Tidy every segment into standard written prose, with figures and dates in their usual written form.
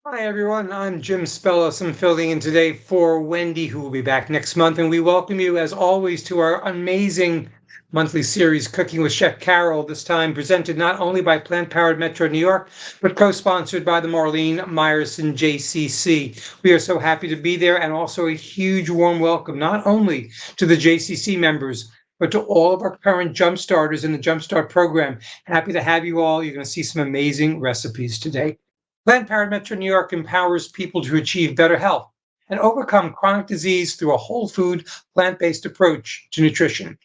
Hi, everyone. I'm Jim Spellos. I'm filling in today for Wendy, who will be back next month. And we welcome you, as always, to our amazing monthly series, Cooking with Chef Carole, this time presented not only by Plant Powered Metro New York, but co sponsored by the Marlene Meyerson JCC. We are so happy to be there, and also a huge warm welcome, not only to the JCC members, but to all of our current Jumpstarters in the Jumpstart program. Happy to have you all. You're going to see some amazing recipes today. Planned Parenthood Metro New York empowers people to achieve better health and overcome chronic disease through a whole food, plant based approach to nutrition.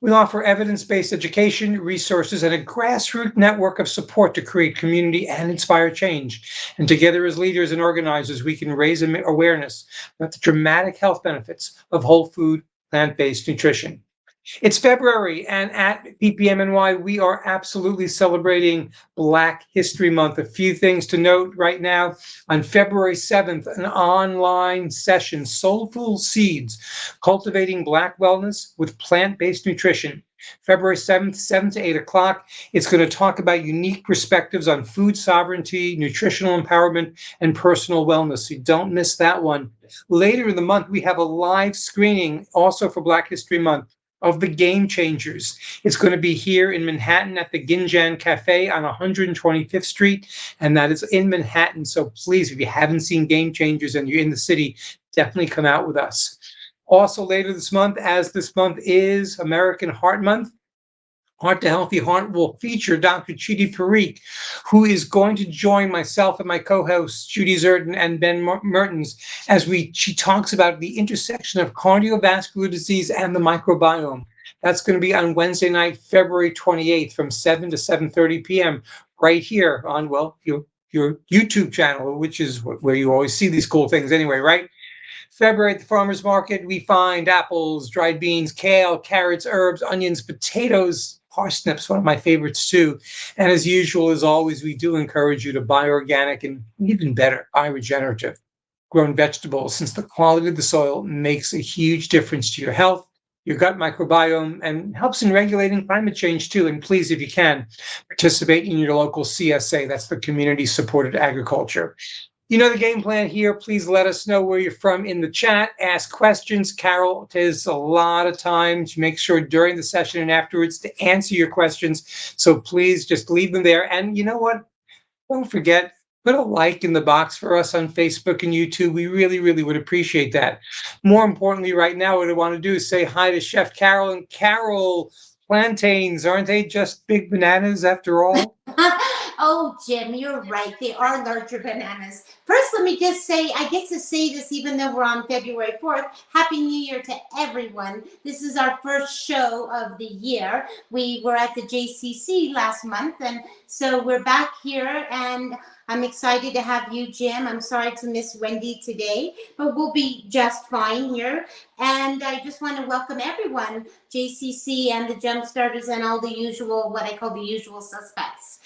We offer evidence based education, resources, and a grassroots network of support to create community and inspire change. And together, as leaders and organizers, we can raise awareness about the dramatic health benefits of whole food, plant based nutrition. It's February, and at PPMNY, we are absolutely celebrating Black History Month. A few things to note right now. On February 7th, an online session, Soulful Seeds, Cultivating Black Wellness with Plant-Based Nutrition. February 7th, 7 to 8 o'clock. It's going to talk about unique perspectives on food sovereignty, nutritional empowerment, and personal wellness. So don't miss that one. Later in the month, we have a live screening also for Black History Month of the Game Changers. It's going to be here in Manhattan at the Ginjan Cafe on 125th Street, and that is in Manhattan. So please, if you haven't seen Game Changers and you're in the city, definitely come out with us. Also later this month, as this month is American Heart Month, Heart to Healthy Heart will feature Dr. Chidi Parikh, who is going to join myself and my co-hosts, Judy Zerton and Ben Mertens, as she talks about the intersection of cardiovascular disease and the microbiome. That's going to be on Wednesday night, February 28th from 7 to 7:30 p.m. right here on, well, your YouTube channel, which is where you always see these cool things anyway, right? February at the farmer's market, we find apples, dried beans, kale, carrots, herbs, onions, potatoes, parsnips, one of my favorites too. And as usual, as always, we do encourage you to buy organic and even better, buy regenerative grown vegetables, since the quality of the soil makes a huge difference to your health, your gut microbiome, and helps in regulating climate change too. And please, if you can, participate in your local CSA. That's the Community Supported Agriculture. You know the game plan here. Please let us know where you're from in the chat. Ask questions. Carole takes a lot of time to make sure during the session and afterwards to answer your questions. So please just leave them there. And you know what? Don't forget, put a like in the box for us on Facebook and YouTube. We really, really would appreciate that. More importantly, right now, what I want to do is say hi to Chef Carole. And Carole, plantains, aren't they just big bananas after all? Oh, Jim, you're right. They are larger bananas. First, let me just say, I get to say this even though we're on February 4th. Happy New Year to everyone. This is our first show of the year. We were at the JCC last month, and so we're back here, and I'm excited to have you, Jim. I'm sorry to miss Wendy today, but we'll be just fine here. And I just want to welcome everyone, JCC and the Jumpstarters and all the usual, what I call the usual suspects.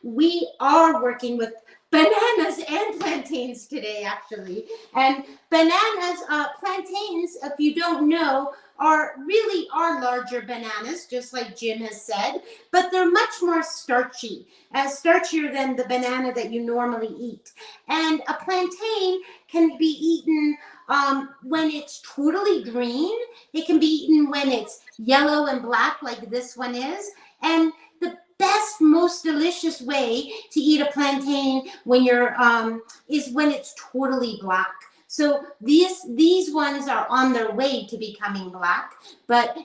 We are working with bananas and plantains today, actually. And bananas, plantains, if you don't know, are really are larger bananas, just like Jim has said, but they're much more starchy, starchier than the banana that you normally eat. And a plantain can be eaten when it's totally green. It can be eaten when it's yellow and black, like this one is. And the best, most delicious way to eat a plantain when you're is when it's totally black. So these ones are on their way to becoming black,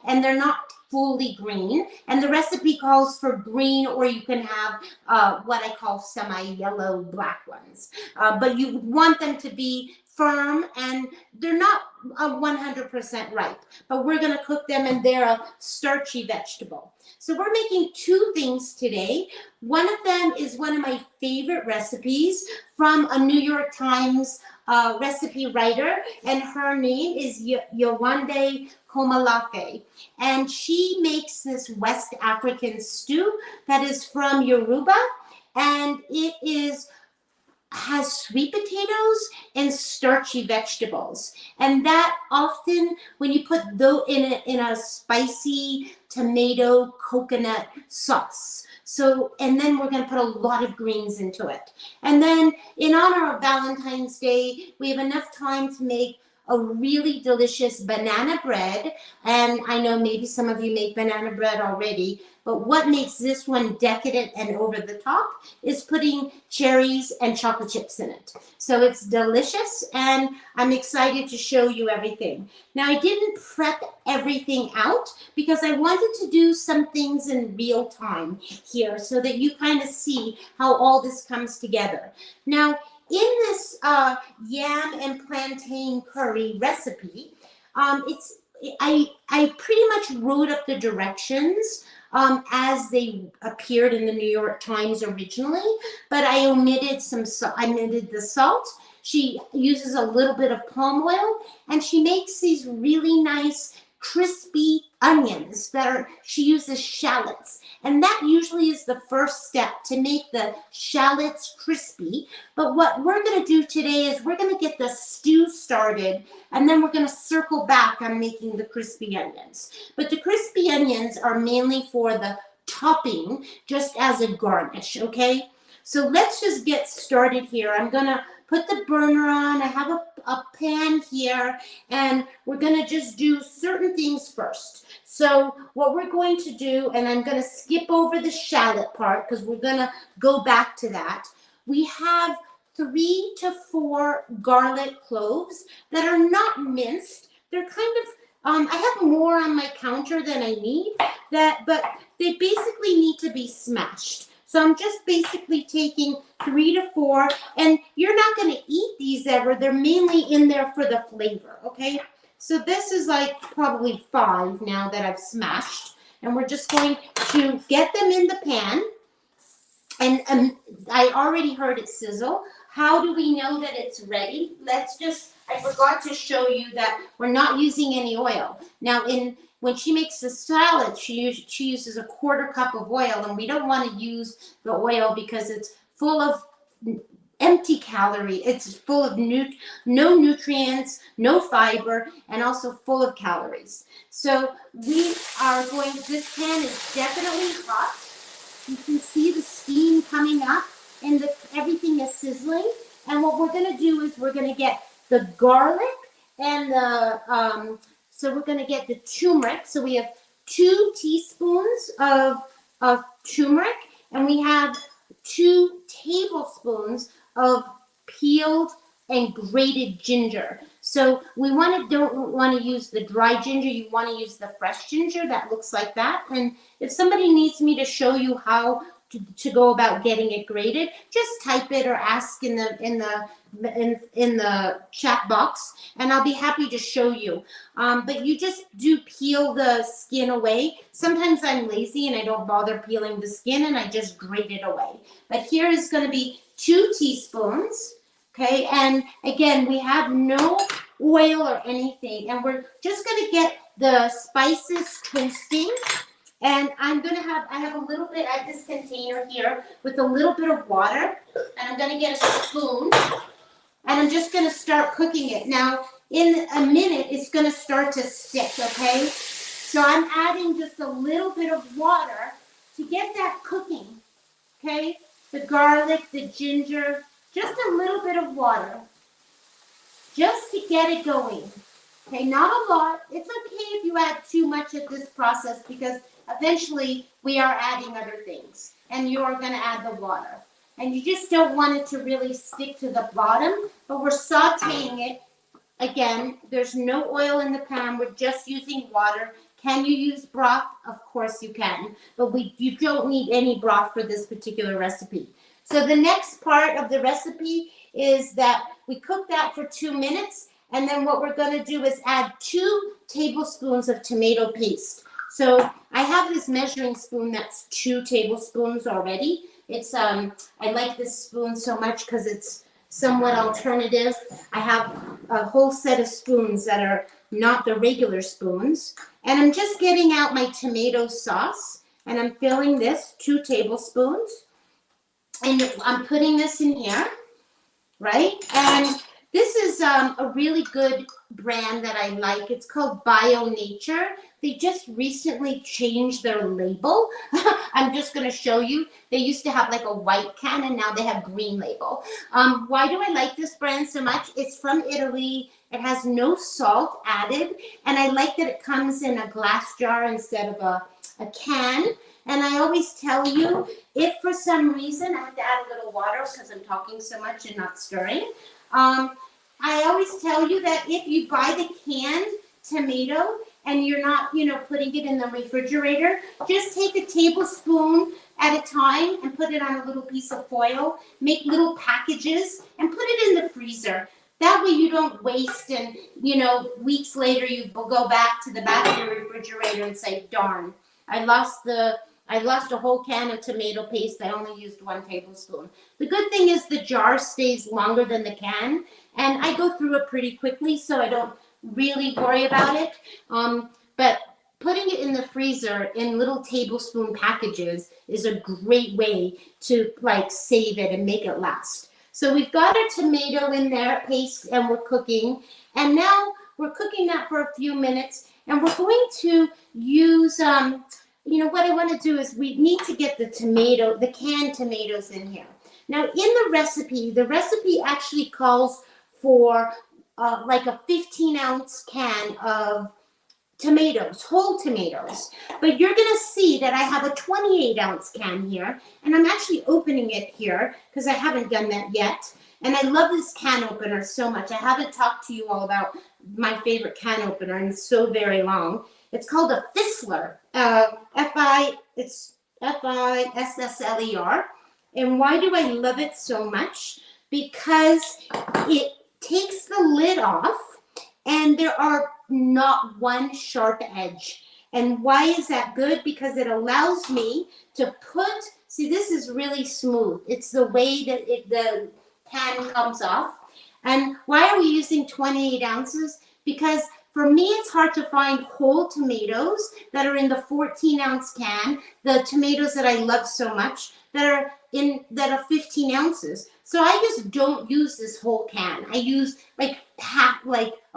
and they're not fully green. And the recipe calls for green, or you can have what I call semi-yellow black ones. But you want them to be firm, and they're not 100% ripe. But we're going to cook them, and they're a starchy vegetable. So we're making two things today. One of them is one of my favorite recipes from a New York Times recipe writer, and her name is Yewande Komolafe. And she makes this West African stew that is from Yoruba, and it has sweet potatoes and starchy vegetables. And that often, when you put those in a spicy tomato coconut sauce, So, and then we're going to put a lot of greens into it. And then in honor of Valentine's Day, we have enough time to make a really delicious banana bread. And I know maybe some of you make banana bread already, but what makes this one decadent and over the top is putting cherries and chocolate chips in it. So it's delicious, and I'm excited to show you everything. Now, I didn't prep everything out because I wanted to do some things in real time here so that you kind of see how all this comes together. Now, in this yam and plantain curry recipe, I pretty much wrote up the directions as they appeared in the New York Times originally, but I omitted the salt. She uses a little bit of palm oil, and she makes these really nice crispy onions she uses shallots. And that usually is the first step to make the shallots crispy. But what we're going to do today is we're going to get the stew started, and then we're going to circle back on making the crispy onions. But the crispy onions are mainly for the topping, just as a garnish, okay? So let's just get started here. I'm going to put the burner on. I have a pan here, and we're going to just do certain things first. So what we're going to do, and I'm going to skip over the shallot part because we're going to go back to that. We have 3 to 4 garlic cloves that are not minced. They're kind of, I have more on my counter than I need, but they basically need to be smashed. So I'm just basically taking 3 to 4, and you're not going to eat these ever. They're mainly in there for the flavor, okay? So this is like probably 5 now that I've smashed, and we're just going to get them in the pan. And I already heard it sizzle. How do we know that it's ready? I forgot to show you that we're not using any oil. Now, when she makes the salad, she uses a 1/4 cup of oil, and we don't want to use the oil because it's full of empty calorie. It's full of no nutrients, no fiber, and also full of calories. So this pan is definitely hot. You can see the steam coming up, and everything is sizzling. And what we're going to do is we're going to get the garlic and so we're going to get the turmeric. So we have 2 teaspoons of turmeric, and we have 2 tablespoons of peeled and grated ginger. So we don't want to use the dry ginger. You want to use the fresh ginger that looks like that. And if somebody needs me to show you how to go about getting it grated, just type it or ask in the chat box, and I'll be happy to show you. But you just do peel the skin away. Sometimes I'm lazy and I don't bother peeling the skin, and I just grate it away. But here is going to be 2 teaspoons. Okay, and again, we have no oil or anything, and we're just going to get the spices twisting. And I have a little bit at this container here with a little bit of water, and I'm going to get a spoon, and I'm just going to start cooking it. Now, in a minute, it's going to start to stick, okay? So I'm adding just a little bit of water to get that cooking, okay? The garlic, the ginger, just a little bit of water, just to get it going. Okay, not a lot. It's okay if you add too much at this process because eventually we are adding other things, and you are going to add the water. And you just don't want it to really stick to the bottom, but we're sauteing it. Again, there's no oil in the pan. We're just using water. Can you use broth? Of course you can, but you don't need any broth for this particular recipe. So the next part of the recipe is that we cook that for 2 minutes, and then what we're going to do is add 2 tablespoons of tomato paste. So I have this measuring spoon that's 2 tablespoons already. It's I like this spoon so much because it's somewhat alternative. I have a whole set of spoons that are not the regular spoons. And I'm just getting out my tomato sauce, and I'm filling this 2 tablespoons. And I'm putting this in here, right? And this is a really good brand that I like. It's called Bio Nature. they just recently changed their label. I'm just going to show you. They used to have like a white can, and now they have green label. Why do I like this brand so much? It's from Italy. It has no salt added, and I like that it comes in a glass jar instead of a can. And I always tell you, if for some reason, I have to add a little water because I'm talking so much and not stirring. I always tell you that if you buy the canned tomato and you're not, putting it in the refrigerator, just take a tablespoon at a time and put it on a little piece of foil, make little packages and put it in the freezer. That way you don't waste and, weeks later you go back to the back of your refrigerator and say, darn, I lost a whole can of tomato paste. I only used 1 tablespoon. The good thing is the jar stays longer than the can, and I go through it pretty quickly, so I don't really worry about it. But putting it in the freezer in little tablespoon packages is a great way to save it and make it last. So we've got our tomato in there, paste, and we're cooking. And now we're cooking that for a few minutes, and we're going to use, what I want to do is we need to get the canned tomatoes in here. Now, in the recipe actually calls for a 15-ounce can of tomatoes, whole tomatoes. But you're going to see that I have a 28-ounce can here, and I'm actually opening it here because I haven't done that yet. And I love this can opener so much. I haven't talked to you all about my favorite can opener in so very long. It's called a Fissler, it's Fissler. And why do I love it so much? Because it takes the lid off and there are not one sharp edge. And why is that good? Because it allows me to see, this is really smooth. It's the way that the can comes off. And why are we using 28 ounces? Because for me, it's hard to find whole tomatoes that are in the 14-ounce can, the tomatoes that I love so much, that are 15 ounces. So I just don't use this whole can. I use a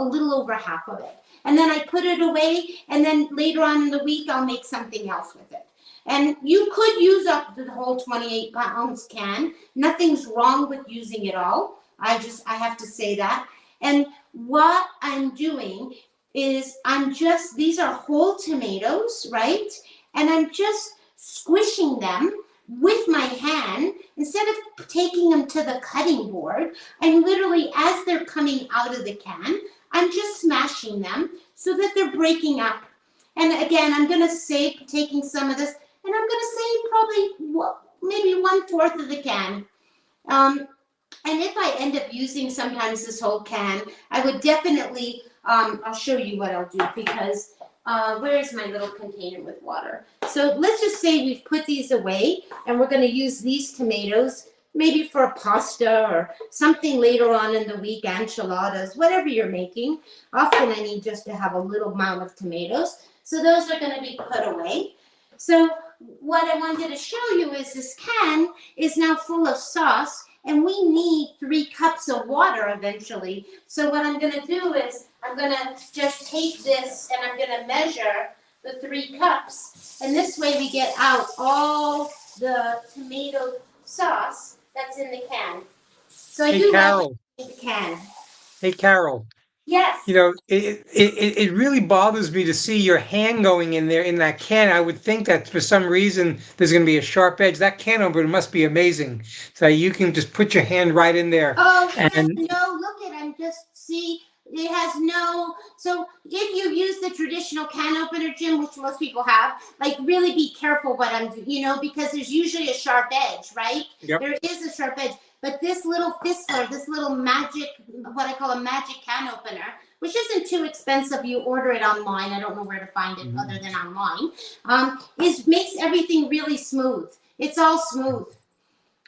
little over half of it. And then I put it away, and then later on in the week, I'll make something else with it. And you could use up the whole 28-ounce can. Nothing's wrong with using it all. I have to say that. And what I'm doing is these are whole tomatoes, right? And I'm just squishing them with my hand. Instead of taking them to the cutting board, I'm literally, as they're coming out of the can, I'm just smashing them so that they're breaking up. And again, I'm going to save, taking some of this, and I'm going to save probably maybe 1/4 of the can. And if I end up using sometimes this whole can, I would definitely, I'll show you what I'll do, because where's my little container with water? So let's just say we've put these away and we're going to use these tomatoes maybe for a pasta or something later on in the week, enchiladas, whatever you're making. Often I need just to have a little amount of tomatoes. So those are going to be put away. So what I wanted to show you is this can is now full of sauce, and we need 3 cups of water eventually. So what I'm going to do is I'm going to just take this and I'm going to measure the 3 cups. And this way we get out all the tomato sauce that's in the can. So I do love the can. Hey, Carole. Yes. It really bothers me to see your hand going in there in that can. I would think that for some reason there's going to be a sharp edge. That can opener must be amazing. So you can just put your hand right in there. Oh, look at, I'm just, see, it has no, so if you use the traditional can opener, Jim, which most people have, really be careful what I'm doing, because there's usually a sharp edge, right? Yep. There is a sharp edge. But this little Fissler, this little magic, what I call a magic can opener, which isn't too expensive. You order it online. I don't know where to find it other than online. Makes everything really smooth. It's all smooth.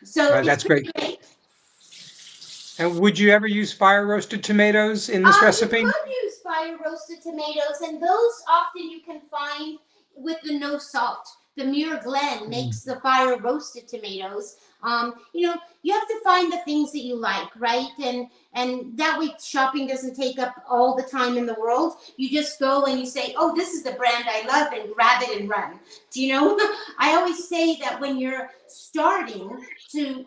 So that's great. And would you ever use fire roasted tomatoes in this recipe? You could use fire roasted tomatoes, and those often you can find with the no salt. the Muir Glen makes the fire roasted tomatoes. You have to find the things that you like, right? And that way shopping doesn't take up all the time in the world. You just go and you say, oh, this is the brand I love, and grab it and run. Do you know? I always say that when you're starting to,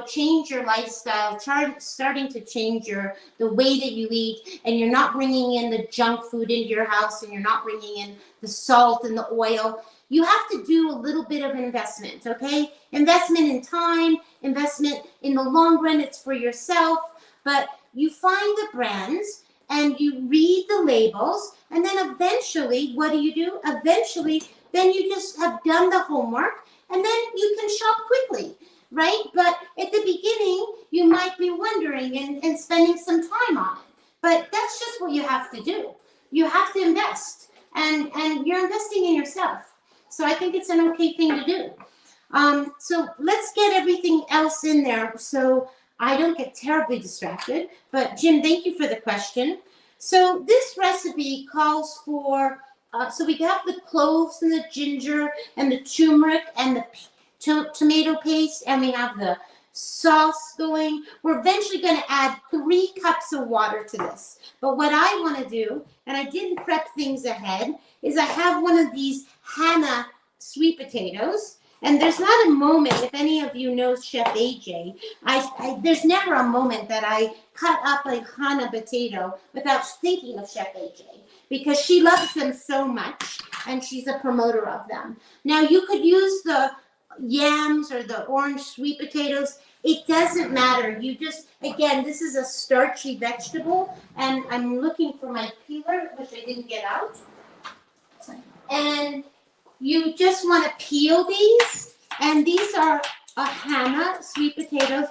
change your lifestyle, starting to change the way that you eat, and you're not bringing in the junk food into your house, and you're not bringing in the salt and the oil, you have to do a little bit of investment, okay? Investment in time, investment in the long run, it's for yourself, but you find the brands and you read the labels, and then eventually, what do? Eventually, then you just have done the homework, and then you can shop quickly, right? But at the beginning, you might be wondering and spending some time on it. But that's just what you have to do. You have to invest, and you're investing in yourself. So I think it's an okay thing to do. So let's get everything else in there so I don't get terribly distracted. But Jim, thank you for the question. So this recipe calls for, so we have the cloves and the ginger and the turmeric and the tomato paste, and we have the sauce going. We're eventually going to add 3 cups of water to this. But what I want to do, and I didn't prep things ahead, is I have one of these Hannah sweet potatoes. And there's not a moment, if any of you know Chef AJ, there's never a moment that I cut up a Hannah potato without thinking of Chef AJ, because she loves them so much and she's a promoter of them. Now you could use the yams or the orange sweet potatoes. It doesn't matter. You just, again, this is a starchy vegetable, and I'm looking for my peeler, which I didn't get out. And you just want to peel these, and these are a Hannah sweet potatoes.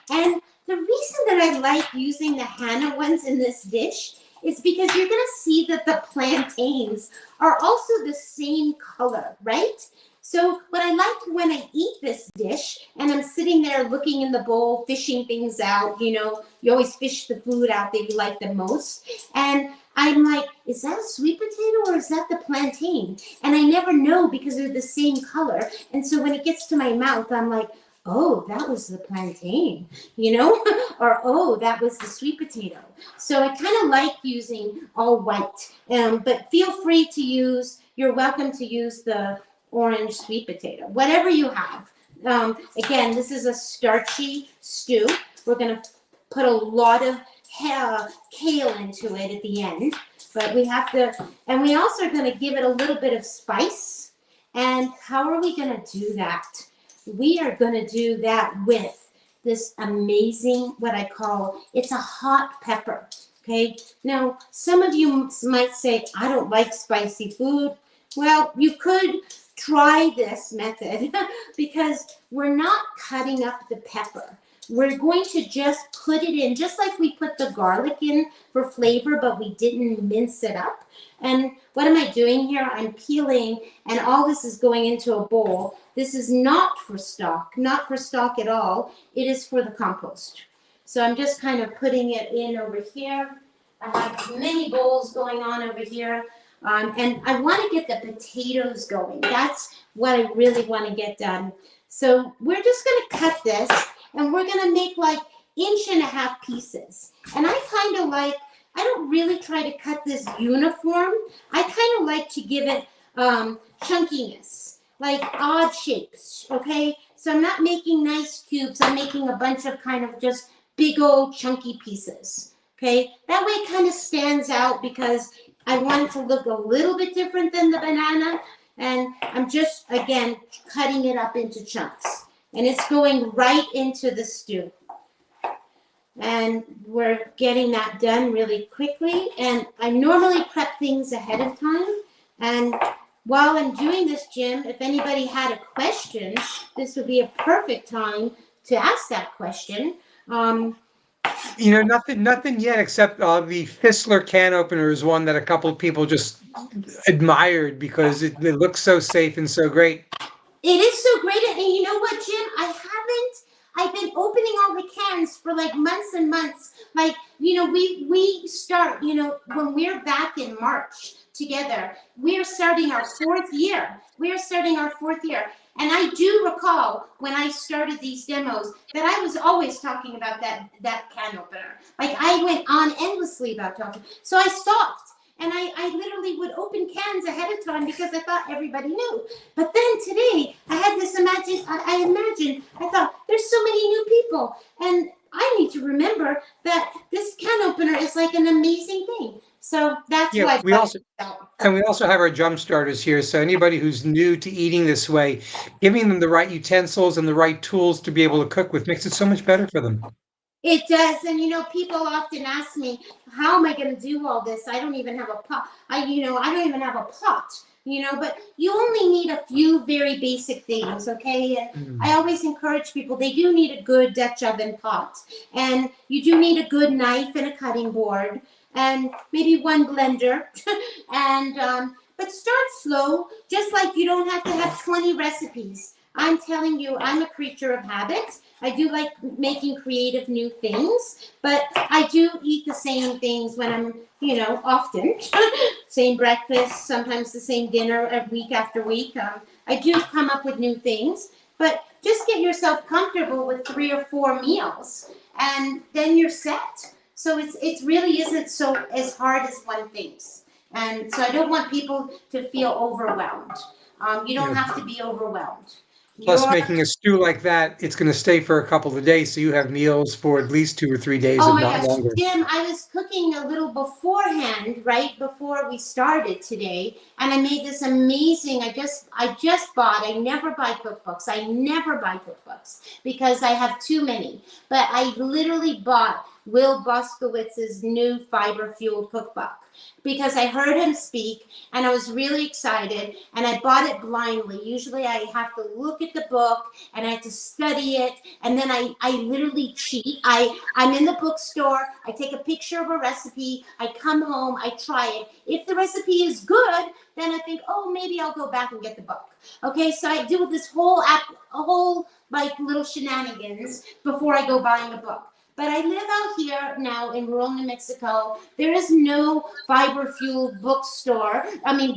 And the reason that I like using the Hannah ones in this dish is because you're going to see that the plantains are also the same color, right? So what I like when I eat this dish, and I'm sitting there looking in the bowl, fishing things out, you always fish the food out that you like the most. And I'm like, is that a sweet potato or is that the plantain? And I never know because they're the same color. And so when it gets to my mouth, I'm like, oh, that was the plantain, or oh, that was the sweet potato. So I kind of like using all white, but feel free to you're welcome to use the orange sweet potato, whatever you have. Again, this is a starchy stew. We're going to put a lot of kale into it at the end, but we have to, and we also are going to give it a little bit of spice. And how are we going to do that? We are going to do that with this amazing, what I call, it's a hot pepper. Okay. Now, some of you might say, I don't like spicy food. Well, you could try this method because we're not cutting up the pepper. We're going to just put it in, just like we put the garlic in for flavor, but we didn't mince it up. And what am I doing here? I'm peeling, and all this is going into a bowl. This is not for stock at all. It is for the compost. So I'm just kind of putting it in over here. I have many bowls going on over here. And I want to get the potatoes going. That's what I really want to get done. So we're just going to cut this, and we're going to make like 1.5 inch pieces. And I don't really try to cut this uniform. I kind of like to give it chunkiness, like odd shapes, okay? So I'm not making nice cubes. I'm making a bunch of kind of just big old chunky pieces, okay? That way it kind of stands out because I want it to look a little bit different than the banana. And I'm just, again, cutting it up into chunks. And it's going right into the stew. And we're getting that done really quickly. And I normally prep things ahead of time. And while I'm doing this, Jim, if anybody had a question, this would be a perfect time to ask that question. Nothing yet except the Fissler can opener is one that a couple of people just admired because it looks so safe and so great. It is so great. And you know what, Jim? I I've been opening all the cans for like months and months. Like, we start, when we're back in March together, we are starting our 4th year. We are starting our 4th year. And I do recall when I started these demos that I was always talking about that can opener. Like, I went on endlessly about talking. So I stopped. And I literally would open cans ahead of time because I thought everybody knew. But then today, I had this I thought, there's so many new people. And I need to remember that this can opener is like an amazing thing. So that's Yeah, why we also have our jump starters here. So anybody who's new to eating this way, giving them the right utensils and the right tools to be able to cook with makes it so much better for them. It does. And people often ask me, how am I going to do all this? I don't even have a pot. I don't even have a pot, but you only need a few very basic things. Okay. And I always encourage people, they do need a good Dutch oven pot, and you do need a good knife and a cutting board and maybe one blender. And, but start slow, just like you don't have to have 20 recipes. I'm telling you, I'm a creature of habit. I do like making creative new things, but I do eat the same things when I'm, often. Same breakfast, sometimes the same dinner week after week. I do come up with new things, but just get yourself comfortable with 3 or 4 meals, and then you're set. So it really isn't so as hard as one thinks. And so I don't want people to feel overwhelmed. You don't have to be overwhelmed. Plus, making a stew like that, it's going to stay for a couple of days, so you have meals for at least 2 or 3 days, Oh if my not gosh, longer. Jim, I was cooking a little beforehand, right before we started today, and I made this amazing. I just bought. I never buy cookbooks. Because I have too many. But I literally bought Will Boskowitz's new fiber fueled cookbook because I heard him speak and I was really excited, and I bought it blindly. Usually I have to look at the book and I have to study it, and then I literally cheat. I'm in the bookstore, I take a picture of a recipe, I come home, I try it. If the recipe is good, then I think, oh, maybe I'll go back and get the book. Okay, so I do this whole like little shenanigans before I go buying a book. But I live out here now in rural New Mexico. There is no fiber-fueled bookstore.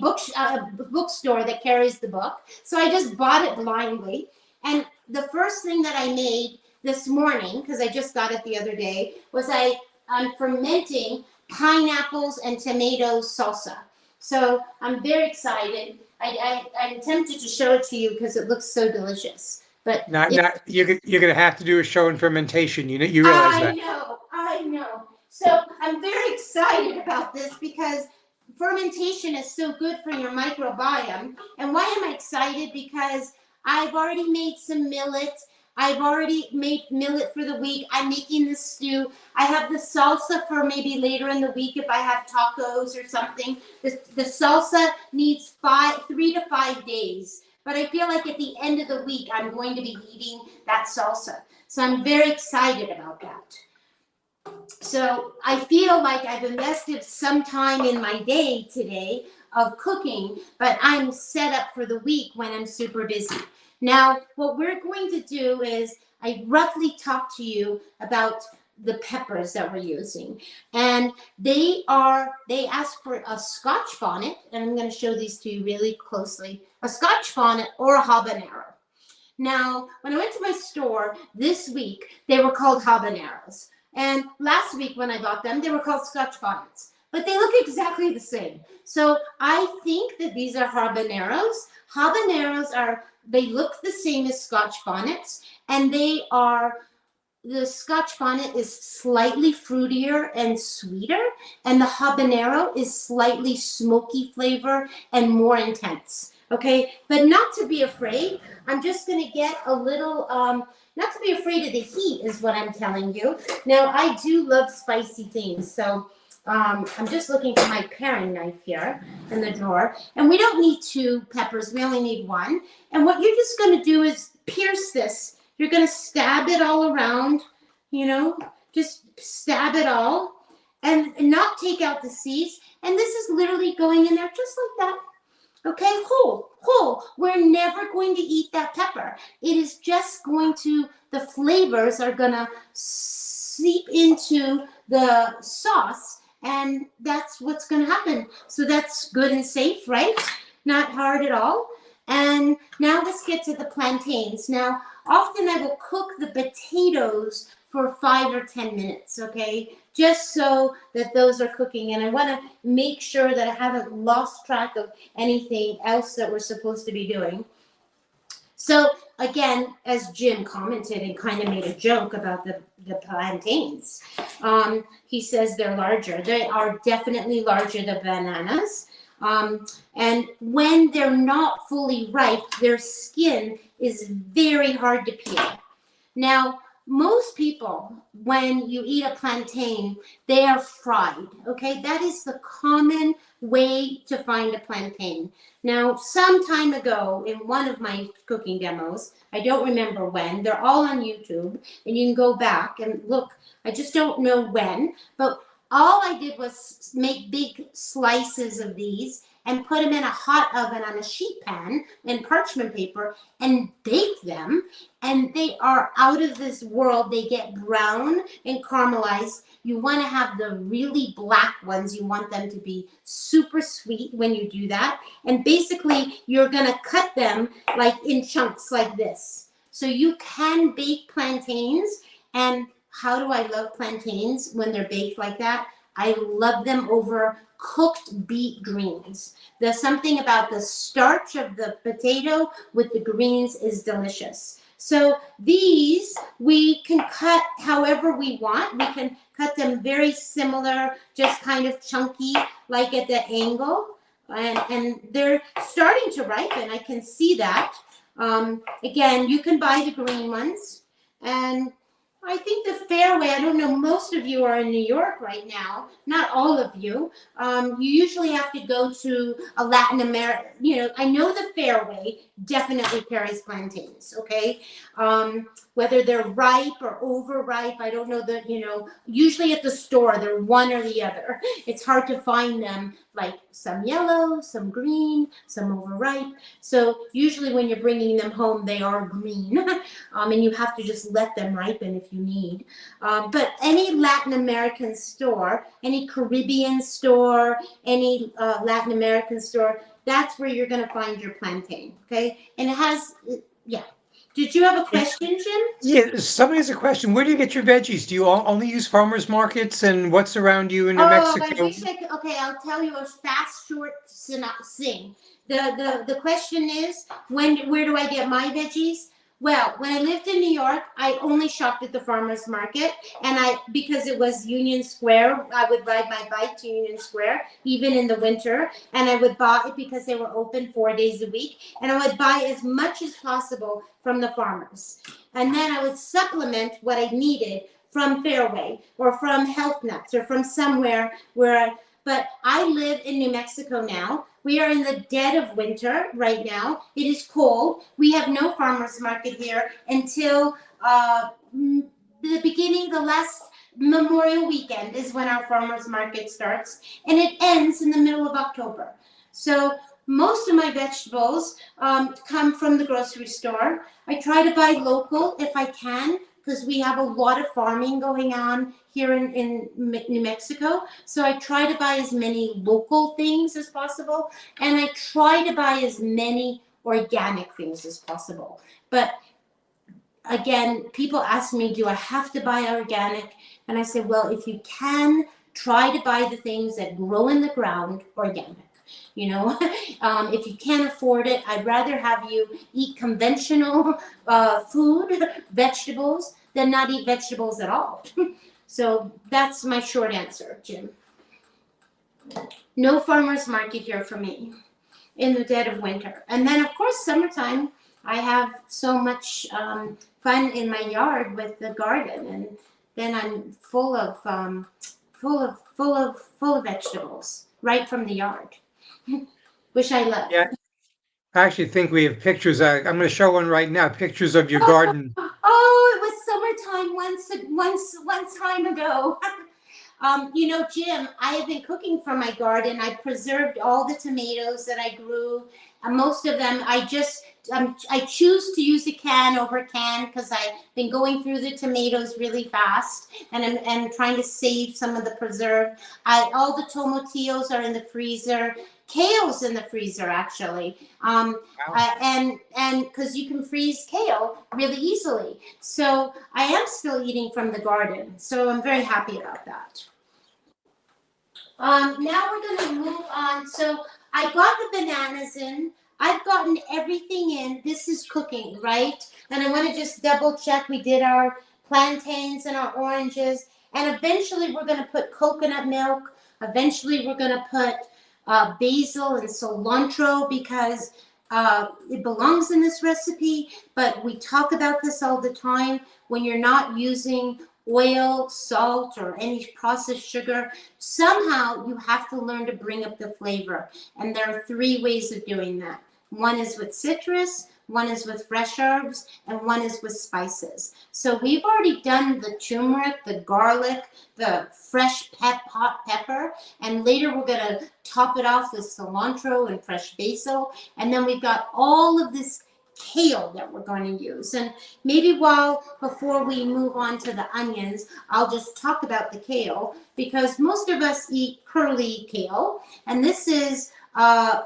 Bookstore that carries the book. So I just bought it blindly. And the first thing that I made this morning, because I just got it the other day, was I'm fermenting pineapples and tomatoes salsa. So I'm very excited. I'm tempted to show it to you because it looks so delicious. But you're going to have to do a show in fermentation. You realize that. I know. So I'm very excited about this because fermentation is so good for your microbiome. And why am I excited? Because I've already made some millet. I've already made millet for the week. I'm making the stew. I have the salsa for maybe later in the week if I have tacos or something. The salsa needs 3 to 5 days. But I feel like at the end of the week, I'm going to be eating that salsa. So I'm very excited about that. So I feel like I've invested some time in my day today of cooking, but I'm set up for the week when I'm super busy. Now, what we're going to do is I roughly talk to you about the peppers that we're using. And they ask for a Scotch bonnet, and I'm going to show these to you really closely. A Scotch bonnet or a habanero. Now, when I went to my store this week, they were called habaneros. And last week when I bought them, they were called Scotch bonnets. But they look exactly the same. So I think that these are habaneros. Habaneros they look the same as Scotch bonnets, and the Scotch bonnet is slightly fruitier and sweeter, and the habanero is slightly smoky flavor and more intense. Okay, but not to be afraid. I'm just going to get a little, not to be afraid of the heat is what I'm telling you. Now, I do love spicy things, so I'm just looking for my paring knife here in the drawer. And we don't need 2 peppers, we only need 1. And what you're just going to do is pierce this. You're going to stab it all around, just stab it all and not take out the seeds. And this is literally going in there just like that. Okay, whole. We're never going to eat that pepper. It is just going to, the flavors are gonna seep into the sauce, and that's what's gonna happen. So that's good and safe, right? Not hard at all. And now let's get to the plantains. Now, often I will cook the potatoes for 5 or 10 minutes, okay? Just so that those are cooking. And I want to make sure that I haven't lost track of anything else that we're supposed to be doing. So again, as Jim commented and kind of made a joke about the plantains, he says they're larger. They are definitely larger than bananas. And when they're not fully ripe, their skin is very hard to peel. Now, most people, when you eat a plantain, they are fried. Okay, that is the common way to find a plantain. Now, some time ago in one of my cooking demos, I don't remember when, they're all on YouTube, and you can go back and look. I just don't know when, but all I did was make big slices of these and put them in a hot oven on a sheet pan and parchment paper and bake them. And they are out of this world. They get brown and caramelized. You want to have the really black ones. You want them to be super sweet when you do that. And basically, you're going to cut them like in chunks like this. So you can bake plantains. And how do I love plantains when they're baked like that? I love them over cooked beet greens. There's something about the starch of the potato with the greens is delicious. So these we can cut however we want. We can cut them very similar, just kind of chunky, like at the angle. And they're starting to ripen. I can see that. Again, you can buy the green ones. And I think the fairway, I don't know, most of you are in New York right now, not all of you. You usually have to go to a Latin America, I know the fairway definitely carries plantains, okay? Whether they're ripe or overripe, I don't know that, usually at the store, they're one or the other. It's hard to find them, like some yellow, some green, some overripe. So usually when you're bringing them home, they are green. And you have to just let them ripen if you need. But any Latin American store, any Caribbean store, any Latin American store, that's where you're going to find your plantain, okay? And it has, yeah. Did you have a question, Jim? Yeah, somebody has a question. Where do you get your veggies? Do you only use farmers markets, and what's around you in New Oh, Mexico? I wish I could. Okay, I'll tell you a fast, short thing. The question is, where do I get my veggies? Well, when I lived in New York, I only shopped at the farmers market, and because it was Union Square, I would ride my bike to Union Square, even in the winter, and I would buy it because they were open 4 days a week, and I would buy as much as possible from the farmers. And then I would supplement what I needed from Fairway or from Health Nuts or from somewhere but I live in New Mexico now. We are in the dead of winter right now. It is cold. We have no farmers market here until the last Memorial weekend is when our farmers market starts, and it ends in the middle of October. So most of my vegetables come from the grocery store. I try to buy local if I can, because we have a lot of farming going on here in New Mexico. So I try to buy as many local things as possible, and I try to buy as many organic things as possible. But again, people ask me, do I have to buy organic? And I say, well, if you can, try to buy the things that grow in the ground organic. If you can't afford it, I'd rather have you eat conventional food, vegetables, than not eat vegetables at all. So that's my short answer, Jim. No farmer's market here for me in the dead of winter. And then, of course, summertime, I have so much fun in my yard with the garden, and then I'm full of vegetables right from the yard, which I love. Yeah, I actually think we have pictures. I'm going to show one right now. Pictures of your garden. Oh, it was summertime one time ago. You know, Jim, I have been cooking from my garden. I preserved all the tomatoes that I grew. Most of them, I choose to use a can over can because I've been going through the tomatoes really fast, and I'm trying to save some of the preserve. All the tomatillos are in the freezer. Kale's in the freezer actually, Wow. and because you can freeze kale really easily. So I am still eating from the garden. So I'm very happy about that. Now we're going to move on. So I got the bananas in. I've gotten everything in. This is cooking, right? And I want to just double check. We did our plantains and our oranges. And eventually we're going to put coconut milk. Eventually we're going to put basil and cilantro because it belongs in this recipe. But we talk about this all the time. When you're not using oil, salt, or any processed sugar, somehow you have to learn to bring up the flavor. And there are three ways of doing that. One is with citrus, one is with fresh herbs, and one is with spices. So we've already done the turmeric, the garlic, the fresh hot pepper, and later we're gonna top it off with cilantro and fresh basil. And then we've got all of this kale that we're going to use. And maybe before we move on to the onions, I'll just talk about the kale because most of us eat curly kale, and this is a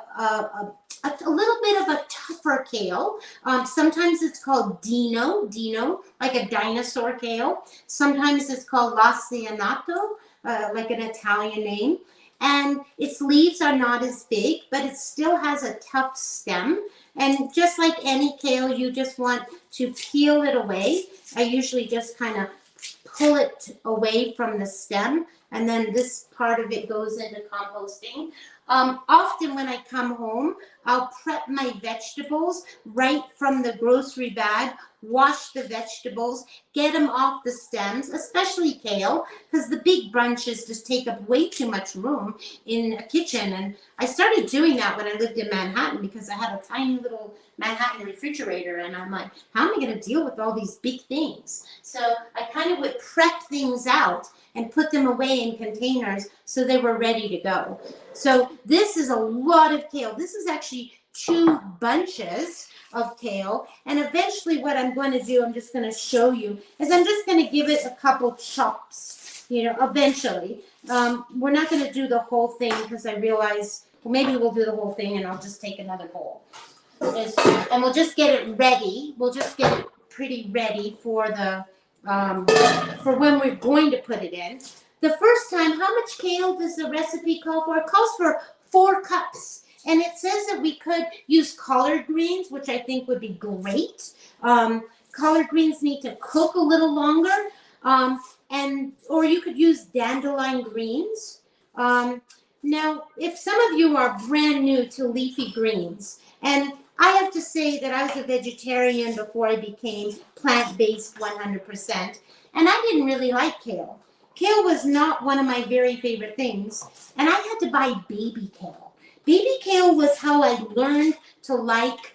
little bit of a tougher kale. Sometimes it's called Dino, like a dinosaur kale. Sometimes it's called Lacianato, like an Italian name. And its leaves are not as big, but it still has a tough stem. And just like any kale, you just want to peel it away. I usually just kind of pull it away from the stem, and then this part of it goes into composting. Often when I come home, I'll prep my vegetables right from the grocery bag, wash the vegetables, get them off the stems, especially kale, because the big bunches just take up way too much room in a kitchen. And I started doing that when I lived in Manhattan because I had a tiny little Manhattan refrigerator, and I'm like, how am I going to deal with all these big things? So I kind of would prep things out and put them away in containers so they were ready to go. So this is a lot of kale. This is actually 2 bunches of kale. And eventually what I'm going to do, I'm just going to show you, is I'm just going to give it a couple chops, eventually. We're not going to do the whole thing because I realize, well, maybe we'll do the whole thing and I'll just take another bowl. And we'll just get it ready. We'll just get it pretty ready for for when we're going to put it in. The first time, how much kale does the recipe call for? It calls for 4 cups. And it says that we could use collard greens, which I think would be great. Collard greens need to cook a little longer. Or you could use dandelion greens. Now, if some of you are brand new to leafy greens, and I have to say that I was a vegetarian before I became plant-based 100%, and I didn't really like kale. Kale was not one of my very favorite things, and I had to buy baby kale. Baby kale was how I learned to like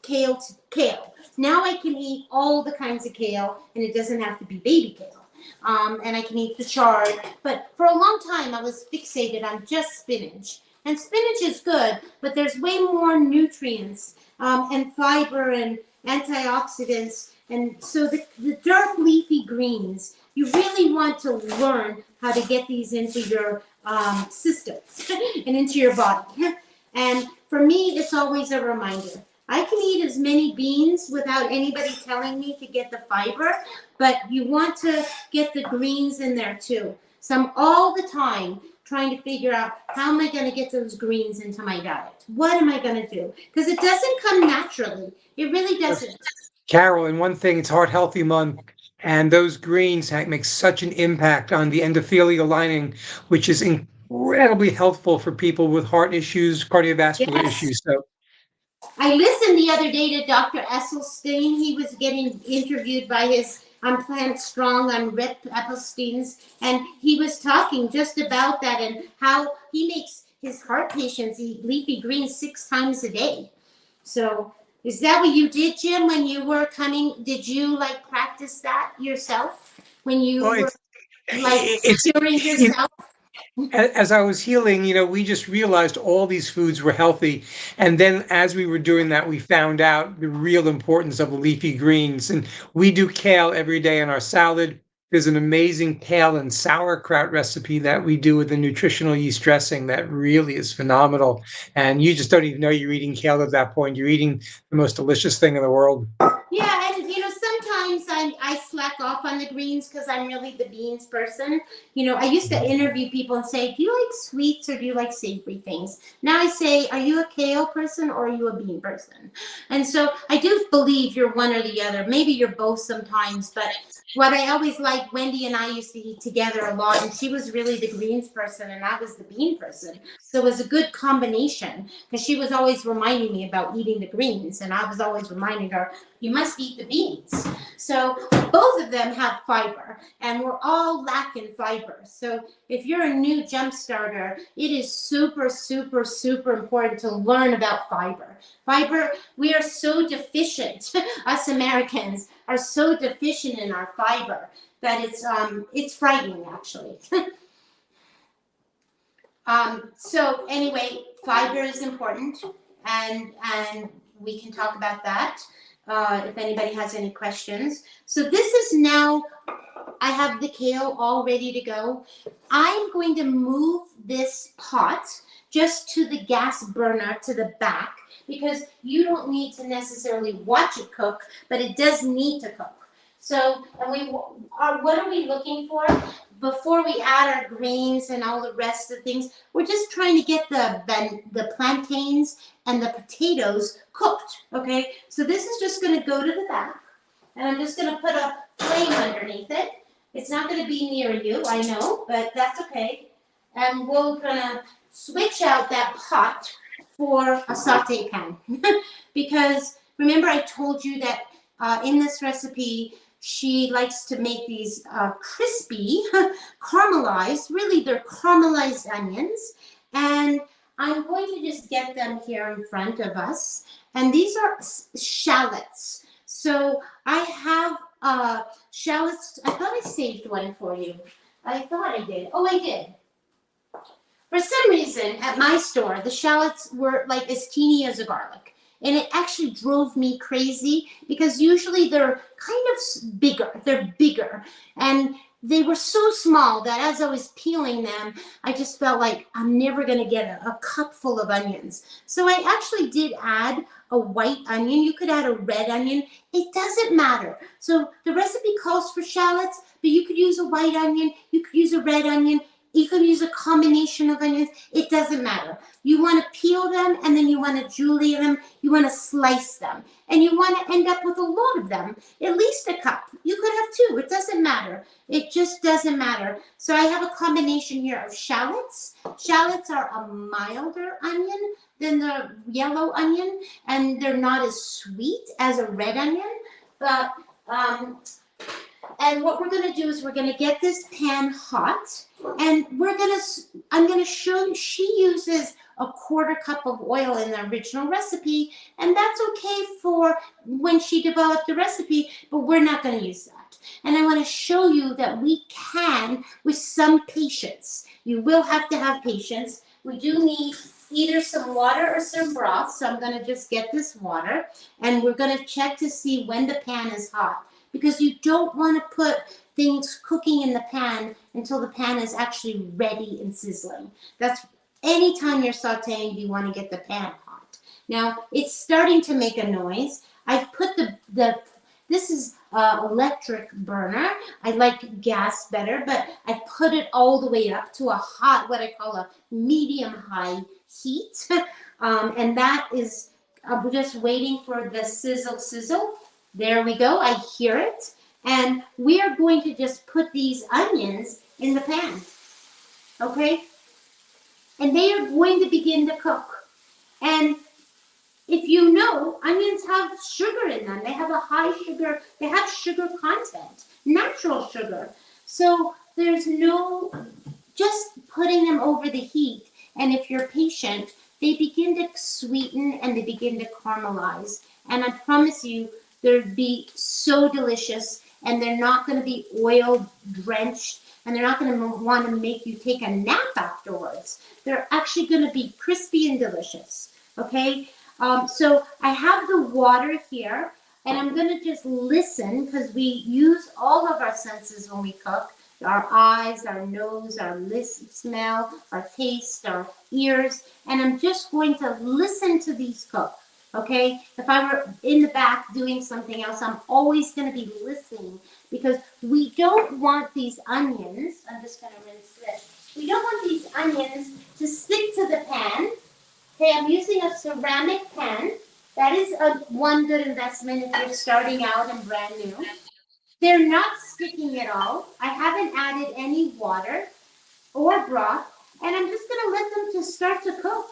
kale. Now I can eat all the kinds of kale, and it doesn't have to be baby kale. And I can eat the chard. But for a long time, I was fixated on just spinach. And spinach is good, but there's way more nutrients and fiber and antioxidants. And so the dark leafy greens, you really want to learn how to get these into your system and into your body. And for me, it's always a reminder. I can eat as many beans without anybody telling me to get the fiber, but you want to get the greens in there too. So I'm all the time trying to figure out how am I going to get those greens into my diet? What am I going to do? Because it doesn't come naturally. It really doesn't. Carol, and one thing, it's Heart Healthy Month, and those greens make such an impact on the endothelial lining, which is incredibly helpful for people with heart issues, cardiovascular issues. So I listened the other day to Dr. Esselstyn. He was getting interviewed by his Plant Strong on Rip Esselstyn's, and he was talking just about that and how he makes his heart patients eat leafy greens 6 times a day. So is that what you did, Jim, when you were coming? Did you practice that yourself when you were? like It's curing yourself. as I was healing, we just realized all these foods were healthy. And then as we were doing that, we found out the real importance of leafy greens. And we do kale every day in our salad. There's an amazing kale and sauerkraut recipe that we do with a nutritional yeast dressing that really is phenomenal. And you just don't even know you're eating kale at that point. You're eating the most delicious thing in the world. Yeah, and sometimes I slack off on the greens because I'm really the beans person. I used to interview people and say, "Do you like sweets or do you like savory things?" Now I say, "Are you a kale person or are you a bean person?" And so I do believe you're one or the other. Maybe you're both sometimes, but what I always liked, Wendy and I used to eat together a lot, and she was really the greens person and I was the bean person. So it was a good combination because she was always reminding me about eating the greens, and I was always reminding her, you must eat the beans. So both of them have fiber, and we're all lacking fiber. So if you're a new jump starter, it is super, super, super important to learn about fiber. Fiber, we are so deficient. Us Americans are so deficient in our fiber that it's frightening, actually. So anyway, fiber is important, and we can talk about that if anybody has any questions. So this is now, I have the kale all ready to go. I'm going to move this pot just to the gas burner to the back because you don't need to necessarily watch it cook, but it does need to cook. So, and what are we looking for? Before we add our greens and all the rest of the things, we're just trying to get the plantains and the potatoes cooked, okay? So this is just gonna go to the back, and I'm just gonna put a flame underneath it. It's not gonna be near you, I know, but that's okay. And we're gonna switch out that pot for a saute pan. Because remember I told you that in this recipe, she likes to make these crispy, caramelized, really they're caramelized onions. And I'm going to just get them here in front of us. And these are shallots. So I have shallots. I thought I saved one for you. I thought I did. Oh, I did. For some reason, at my store, the shallots were like as teeny as a garlic. And it actually drove me crazy because usually they're kind of bigger. They're bigger. And they were so small that as I was peeling them, I just felt like I'm never going to get a cup full of onions. So I actually did add a white onion. You could add a red onion. It doesn't matter. So the recipe calls for shallots, but you could use a white onion. You could use a red onion. You can use a combination of onions. It doesn't matter. You want to peel them, and then you want to julienne them. You want to slice them. And you want to end up with a lot of them, at least a cup. You could have two. It doesn't matter. It just doesn't matter. So I have a combination here of shallots. Shallots are a milder onion than the yellow onion, and they're not as sweet as a red onion. But and what we're going to do is we're going to get this pan hot, and I'm going to show you, she uses a 1/4 cup of oil in the original recipe, and that's okay for when she developed the recipe, but we're not going to use that. And I want to show you that we can, with some patience. You will have to have patience. We do need either some water or some broth, so I'm going to just get this water, and we're going to check to see when the pan is hot. Because you don't want to put things cooking in the pan until the pan is actually ready and sizzling. That's anytime you're sauteing, you want to get the pan hot. Now, it's starting to make a noise. I've put this is electric burner. I like gas better, but I put it all the way up to a hot, what I call a medium-high heat. And that is, we're just waiting for the sizzle. There we go. I hear it. And we are going to just put these onions in the pan. Okay? And they are going to begin to cook. And if you know, onions have sugar in them. They have a high sugar, they have sugar content, natural sugar. So there's no, just putting them over the heat. And if you're patient, they begin to sweeten and they begin to caramelize. And I promise you, they'll be so delicious, and they're not going to be oil drenched. and they're not going to want to make you take a nap afterwards. They're actually going to be crispy and delicious. Okay, so I have the water here, and I'm going to just listen because we use all of our senses when we cook. Our eyes, our nose, our smell, our taste, our ears, and I'm just going to listen to these cook. Okay, if I were in the back doing something else, I'm always going to be listening because we don't want these onions. I'm just going to rinse this. We don't want these onions to stick to the pan. Okay, I'm using a ceramic pan. That is one good investment if you're starting out and brand new. They're not sticking at all. I haven't added any water or broth, and I'm just going to let them just start to cook.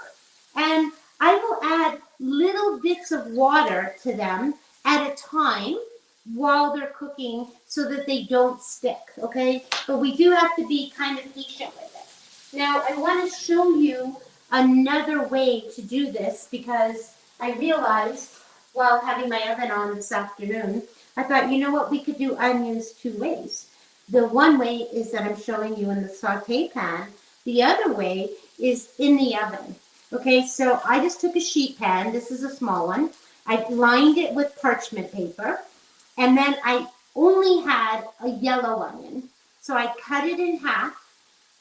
And I will add little bits of water to them at a time while they're cooking so that they don't stick, okay? But we do have to be kind of patient with it. Now, I want to show you another way to do this because I realized while having my oven on this afternoon, I thought, you know what, we could do onions two ways. The one way is that I'm showing you in the saute pan. The other way is in the oven. Okay, so I just took a sheet pan. This is a small one. I lined it with parchment paper, and then I only had a yellow onion. So I cut it in half,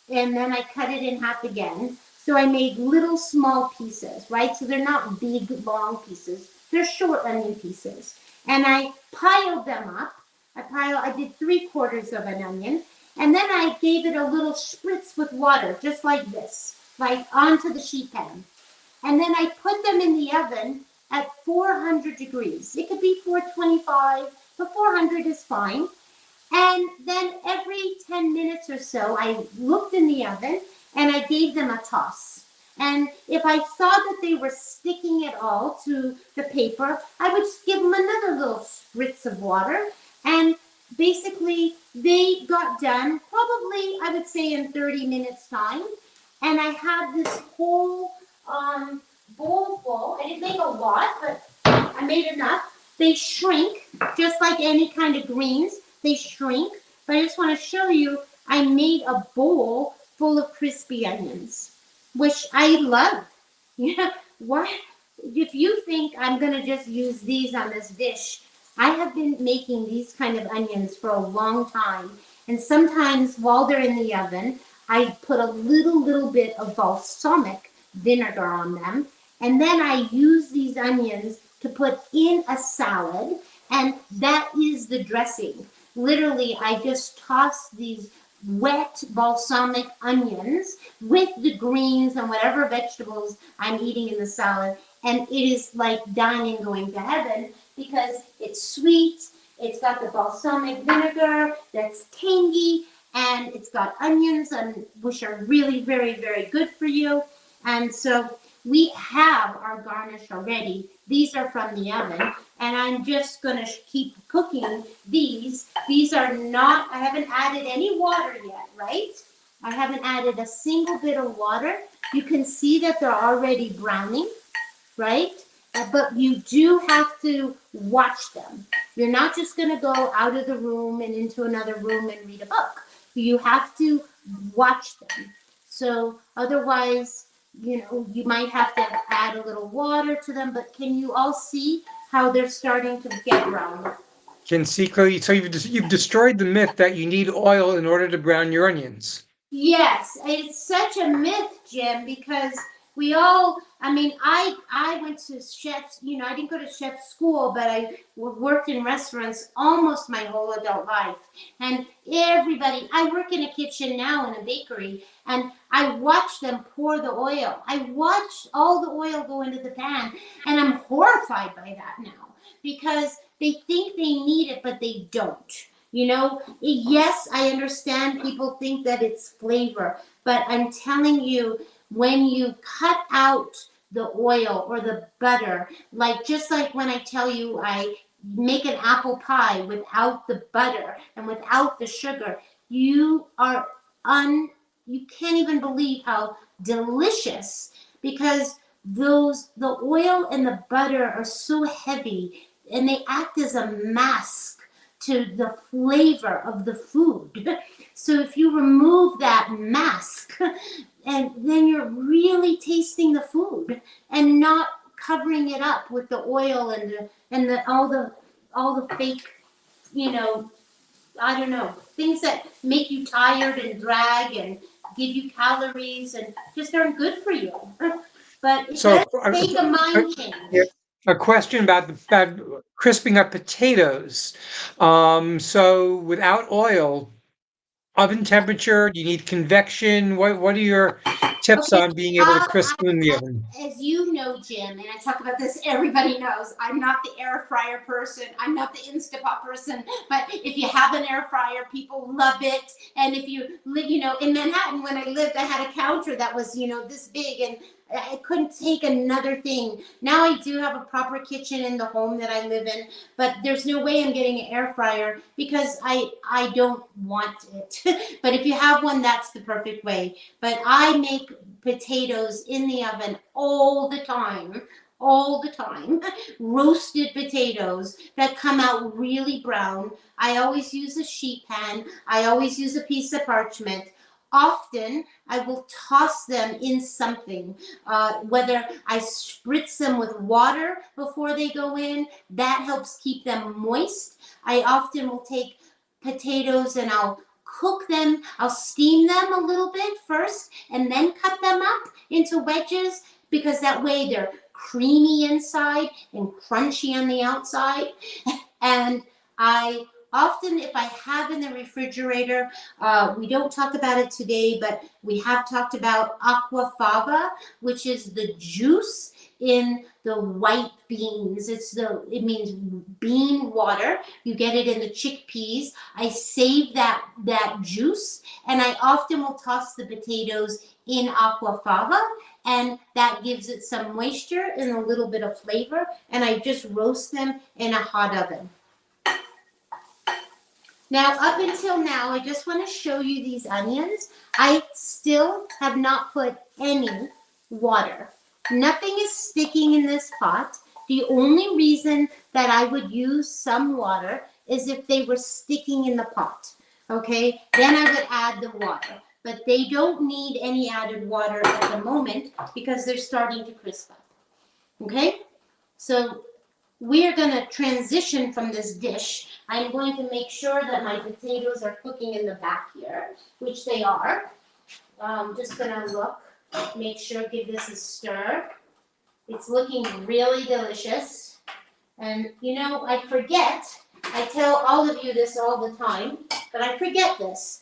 and then I cut it in half again. So I made little small pieces, right? So they're not big, long pieces. They're short onion pieces. And I piled them up. I did 3/4 of an onion. And then I gave it a little spritz with water, just like this, like onto the sheet pan. And then I put them in the oven at 400 degrees. It could be 425, but 400 is fine. And then every 10 minutes or so, I looked in the oven and I gave them a toss. And if I saw that they were sticking at all to the paper, I would just give them another little spritz of water. And basically, they got done probably, I would say, in 30 minutes time. And I had this whole bowl full. I didn't make a lot, but I made enough. They shrink, just like any kind of greens. They shrink. But I just want to show you, I made a bowl full of crispy onions, which I love. Yeah, what? If you think I'm going to just use these on this dish, I have been making these kind of onions for a long time. And sometimes while they're in the oven, I put a little bit of balsamic vinegar on them. And then I use these onions to put in a salad. And that is the dressing. Literally, I just toss these wet balsamic onions with the greens and whatever vegetables I'm eating in the salad. And it is like dining going to heaven because it's sweet, it's got the balsamic vinegar that's tangy, and it's got onions, which are really very, very good for you. And so we have our garnish already. These are from the oven, and I'm just going to keep cooking these. These are not, I haven't added any water yet, right? I haven't added a single bit of water. You can see that they're already browning, right? But you do have to watch them. You're not just going to go out of the room and into another room and read a book. You have to watch them. So otherwise, you might have to add a little water to them, but can you all see how they're starting to get brown? Can see clearly. So you've destroyed the myth that you need oil in order to brown your onions. Yes, it's such a myth, Jim, because I went to chef's, I didn't go to chef school, but I worked in restaurants almost my whole adult life. And I work in a kitchen now in a bakery, and I watch them pour the oil. I watch all the oil go into the pan, and I'm horrified by that now because they think they need it, but they don't. Yes, I understand people think that it's flavor, but I'm telling you, when you cut out the oil or the butter, just like when I tell you I make an apple pie without the butter and without the sugar, you can't even believe how delicious, because the oil and the butter are so heavy and they act as a mask to the flavor of the food. So if you remove that mask, and then you're really tasting the food and not covering it up with the oil and the all the fake, you know, I don't know, things that make you tired and drag and give you calories and just aren't good for you. But it So, does take a mind change. yeah, a question about crisping up potatoes. So without oil, oven temperature, do you need convection? What are your tips Okay, on being able to crisp them in the oven? as you know, Jim, and I talk about this, everybody knows, I'm not the air fryer person. I'm not the Instapot person. But if you have an air fryer, people love it. And if you live, you know, in Manhattan, when I lived, I had a counter that was, you know, this big, and I couldn't take another thing. Now I do have a proper kitchen in the home that I live in, but there's no way I'm getting an air fryer because I don't want it. But if you have one, that's the perfect way. But I make potatoes in the oven all the time, roasted potatoes that come out really brown. I always use a sheet pan. I always use a piece of parchment. Often I will toss them in something, whether I spritz them with water before they go in. That helps keep them moist. I often will take potatoes and I'll cook them. I'll steam them a little bit first and then cut them up into wedges, because that way they're creamy inside and crunchy on the outside. And I often, if I have in the refrigerator, we don't talk about it today, but we have talked about aquafaba, which is the juice in the white beans. It means bean water. You get it in the chickpeas. I save that juice, and I often will toss the potatoes in aquafaba, and that gives it some moisture and a little bit of flavor, and I just roast them in a hot oven. Now, up until now, I just want to show you these onions. I still have not put any water. Nothing is sticking in this pot. The only reason that I would use some water is if they were sticking in the pot, okay? Then I would add the water. But they don't need any added water at the moment because they're starting to crisp up, okay? So we are going to transition from this dish. I'm going to make sure that my potatoes are cooking in the back here, which they are. Just going to look, make sure, give this a stir. It's looking really delicious. And, you know, I forget, I tell all of you this all the time, but I forget this.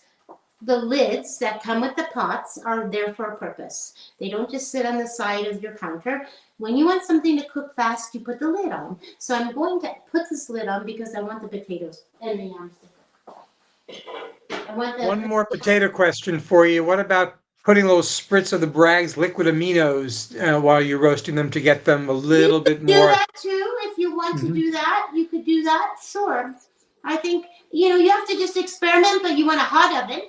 The lids that come with the pots are there for a purpose. They don't just sit on the side of your counter. When you want something to cook fast, you put the lid on. So I'm going to put this lid on because I want the potatoes and the yams to cook. One more potato question for you. What about putting a little spritz of the Bragg's liquid aminos while you're roasting them to get them a little bit more? Do that too. If you want to do that, you could do that. Sure. I think, you know, you have to just experiment, but you want a hot oven.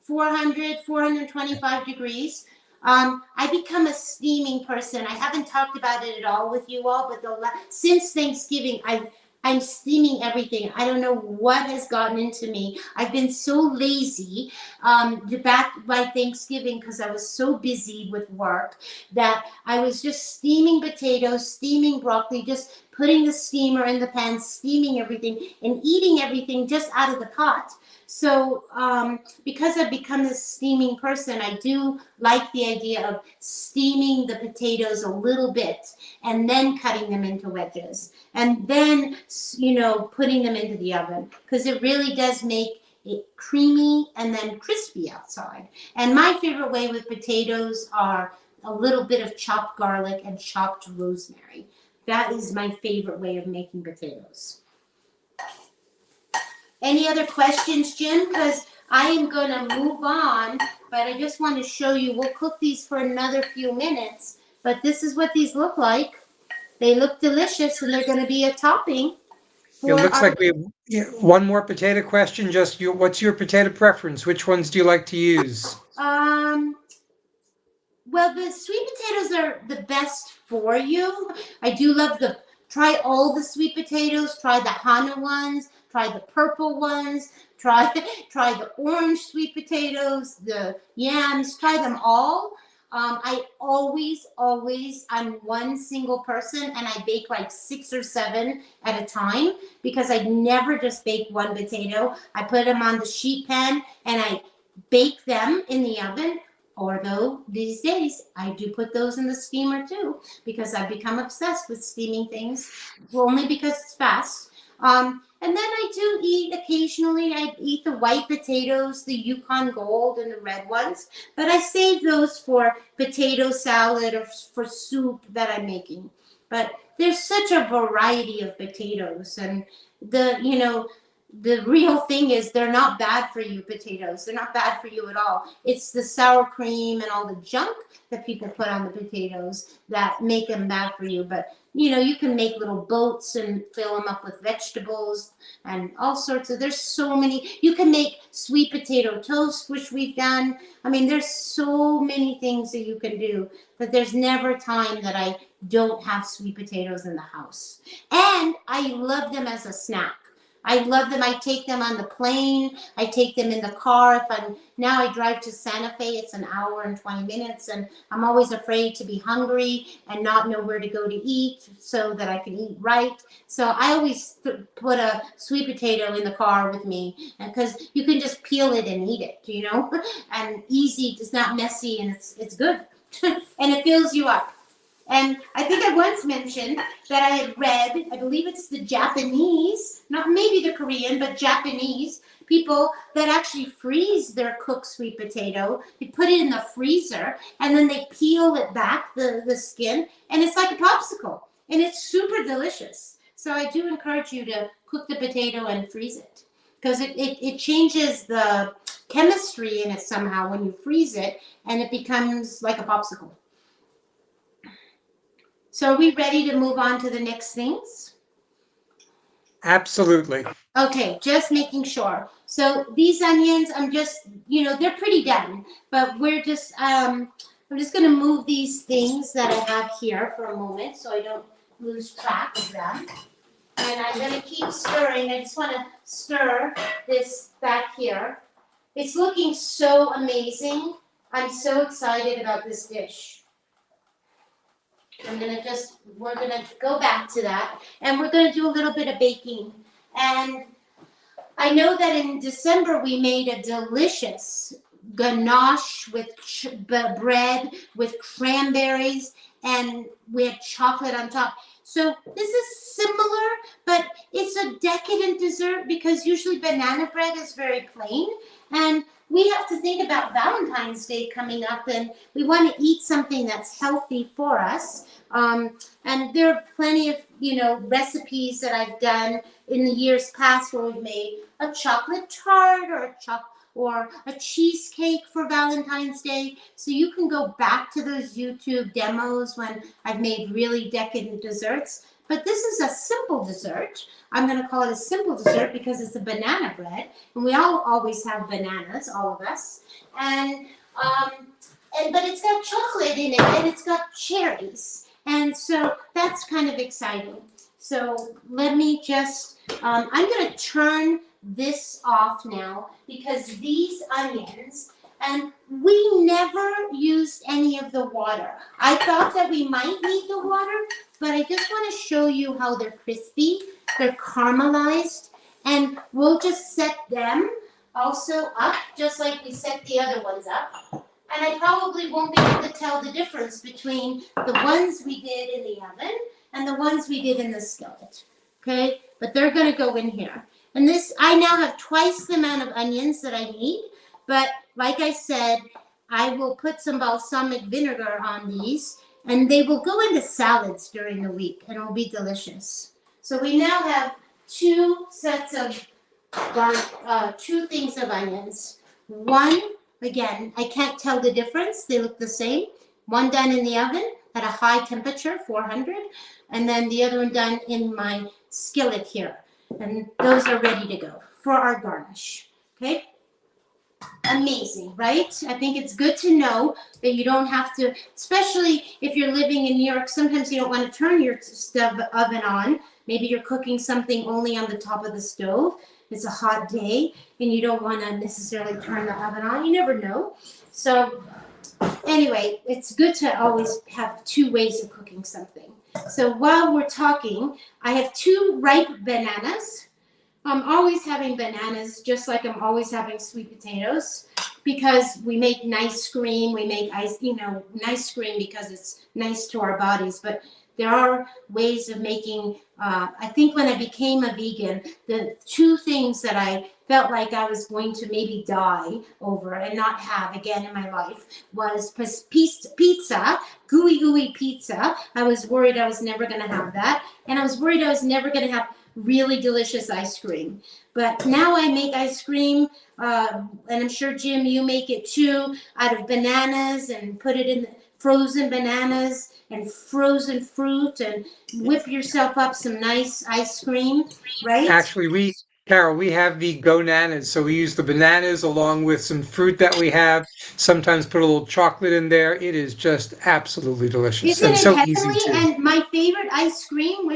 400, 425 degrees. I become a steaming person. I haven't talked about it at all with you all, but since Thanksgiving, I'm steaming everything. I don't know what has gotten into me. I've been so lazy back by Thanksgiving because I was so busy with work that I was just steaming potatoes, steaming broccoli, just putting the steamer in the pan, steaming everything, and eating everything just out of the pot. So because I've become this steaming person, I do like the idea of steaming the potatoes a little bit and then cutting them into wedges and then, you know, putting them into the oven, because it really does make it creamy and then crispy outside. And my favorite way with potatoes are a little bit of chopped garlic and chopped rosemary. That is my favorite way of making potatoes. Any other questions, Jim? Because I am going to move on, but I just want to show you. We'll cook these for another few minutes, but this is what these look like. They look delicious, and they're going to be a topping. It looks like we have one more potato question. Just what's your potato preference? Which ones do you like to use? Well, the sweet potatoes are the best for you. I do love the Try all the sweet potatoes. Try the Hana ones. Try the purple ones. Try the orange sweet potatoes, the yams. Try them all. I always, I'm one single person, and I bake like 6 or 7 at a time, because I never just bake one potato. I put them on the sheet pan and I bake them in the oven. Although these days I do put those in the steamer too, because I've become obsessed with steaming things, only because it's fast. And then I do eat occasionally. I eat the white potatoes, the Yukon Gold, and the red ones. But I save those for potato salad or for soup that I'm making. But there's such a variety of potatoes, and the real thing is they're not bad for you, potatoes. They're not bad for you at all. It's the sour cream and all the junk that people put on the potatoes that make them bad for you. But you can make little boats and fill them up with vegetables and all sorts of, there's so many. You can make sweet potato toast, which we've done. I mean, there's so many things that you can do, but there's never time that I don't have sweet potatoes in the house. And I love them as a snack. I love them. I take them on the plane. I take them in the car. Now I drive to Santa Fe. It's an hour and 20 minutes, and I'm always afraid to be hungry and not know where to go to eat so that I can eat right. So I always put a sweet potato in the car with me, because you can just peel it and eat it, and easy. It's not messy, and it's good, and it fills you up. And I think I once mentioned that I had read, I believe it's the Japanese, not maybe the Korean, but Japanese people that actually freeze their cooked sweet potato. They put it in the freezer, and then they peel it back, the skin, and it's like a popsicle. And it's super delicious. So I do encourage you to cook the potato and freeze it, because it changes the chemistry in it somehow when you freeze it, and it becomes like a popsicle. So are we ready to move on to the next things? Absolutely. Okay, just making sure. So these onions, I'm just, they're pretty done, but we're just, I'm just going to move these things that I have here for a moment so I don't lose track of them. And I'm going to keep stirring. I just want to stir this back here. It's looking so amazing. I'm so excited about this dish. We're gonna go back to that, and we're gonna do a little bit of baking. And I know that in December we made a delicious ganache with bread with cranberries, and we had chocolate on top. So this is similar, but it's a decadent dessert, because usually banana bread is very plain, and we have to think about Valentine's Day coming up, and we want to eat something that's healthy for us. And there are plenty of, recipes that I've done in the years past where we've made a chocolate tart or a cheesecake for Valentine's Day. So you can go back to those YouTube demos when I've made really decadent desserts. But this is a simple dessert. I'm going to call it a simple dessert because it's a banana bread, and we all always have bananas, all of us. But it's got chocolate in it, and it's got cherries, and so that's kind of exciting. So let me just, I'm going to turn this off now, because these onions, and we never used any of the water. I thought that we might need the water, but I just want to show you how they're crispy. They're caramelized, and we'll just set them also up just like we set the other ones up. And I probably won't be able to tell the difference between the ones we did in the oven and the ones we did in the skillet. Okay, but they're going to go in here. And this, I now have twice the amount of onions that I need, but like I said, I will put some balsamic vinegar on these, and they will go into salads during the week, and it will be delicious. So we now have two sets of two things of onions. One, again, I can't tell the difference. They look the same. One done in the oven at a high temperature, 400, and then the other one done in my skillet here. And those are ready to go for our garnish. Okay? And amazing, right? I think it's good to know that you don't have to, especially if you're living in New York, sometimes you don't want to turn your oven on. Maybe you're cooking something only on the top of the stove. It's a hot day and you don't want to necessarily turn the oven on. You never know. So anyway, it's good to always have two ways of cooking something. So while we're talking, I have 2 ripe bananas. I'm always having bananas, just like I'm always having sweet potatoes, because we make nice cream. We make nice cream because it's nice to our bodies. But there are ways of making. I think when I became a vegan, the 2 things that I felt like I was going to maybe die over and not have again in my life was pizza, gooey pizza. I was worried I was never going to have that, and I was worried I was never going to have really delicious ice cream. But now I make ice cream, and I'm sure, Jim, you make it too, out of bananas and put it in frozen bananas and frozen fruit and whip yourself up some nice ice cream, right? Actually, Carol, we have the gonanas. So we use the bananas along with some fruit that we have. Sometimes put a little chocolate in there. It is just absolutely delicious Isn't and it so easy heavenly? too. And my favorite ice cream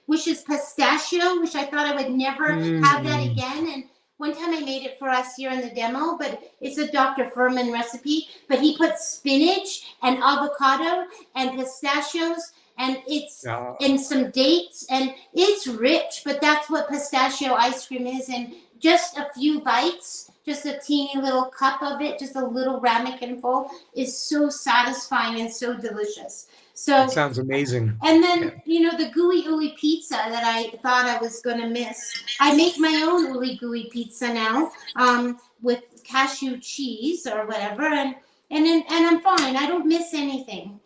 which is pistachio, which I thought I would never have that Mm. again. And one time I made it for us here in the demo, but it's a Dr. Furman recipe. But he put spinach and avocado and pistachios and and some dates, and it's rich, but that's what pistachio ice cream is. And just a few bites, just a teeny little cup of it, just a little ramekin full, is so satisfying and so delicious. So That sounds amazing. and Yeah. then, the gooey pizza that I thought I was going to miss. I make my own gooey pizza now, with cashew cheese or whatever, and I'm fine. I don't miss anything.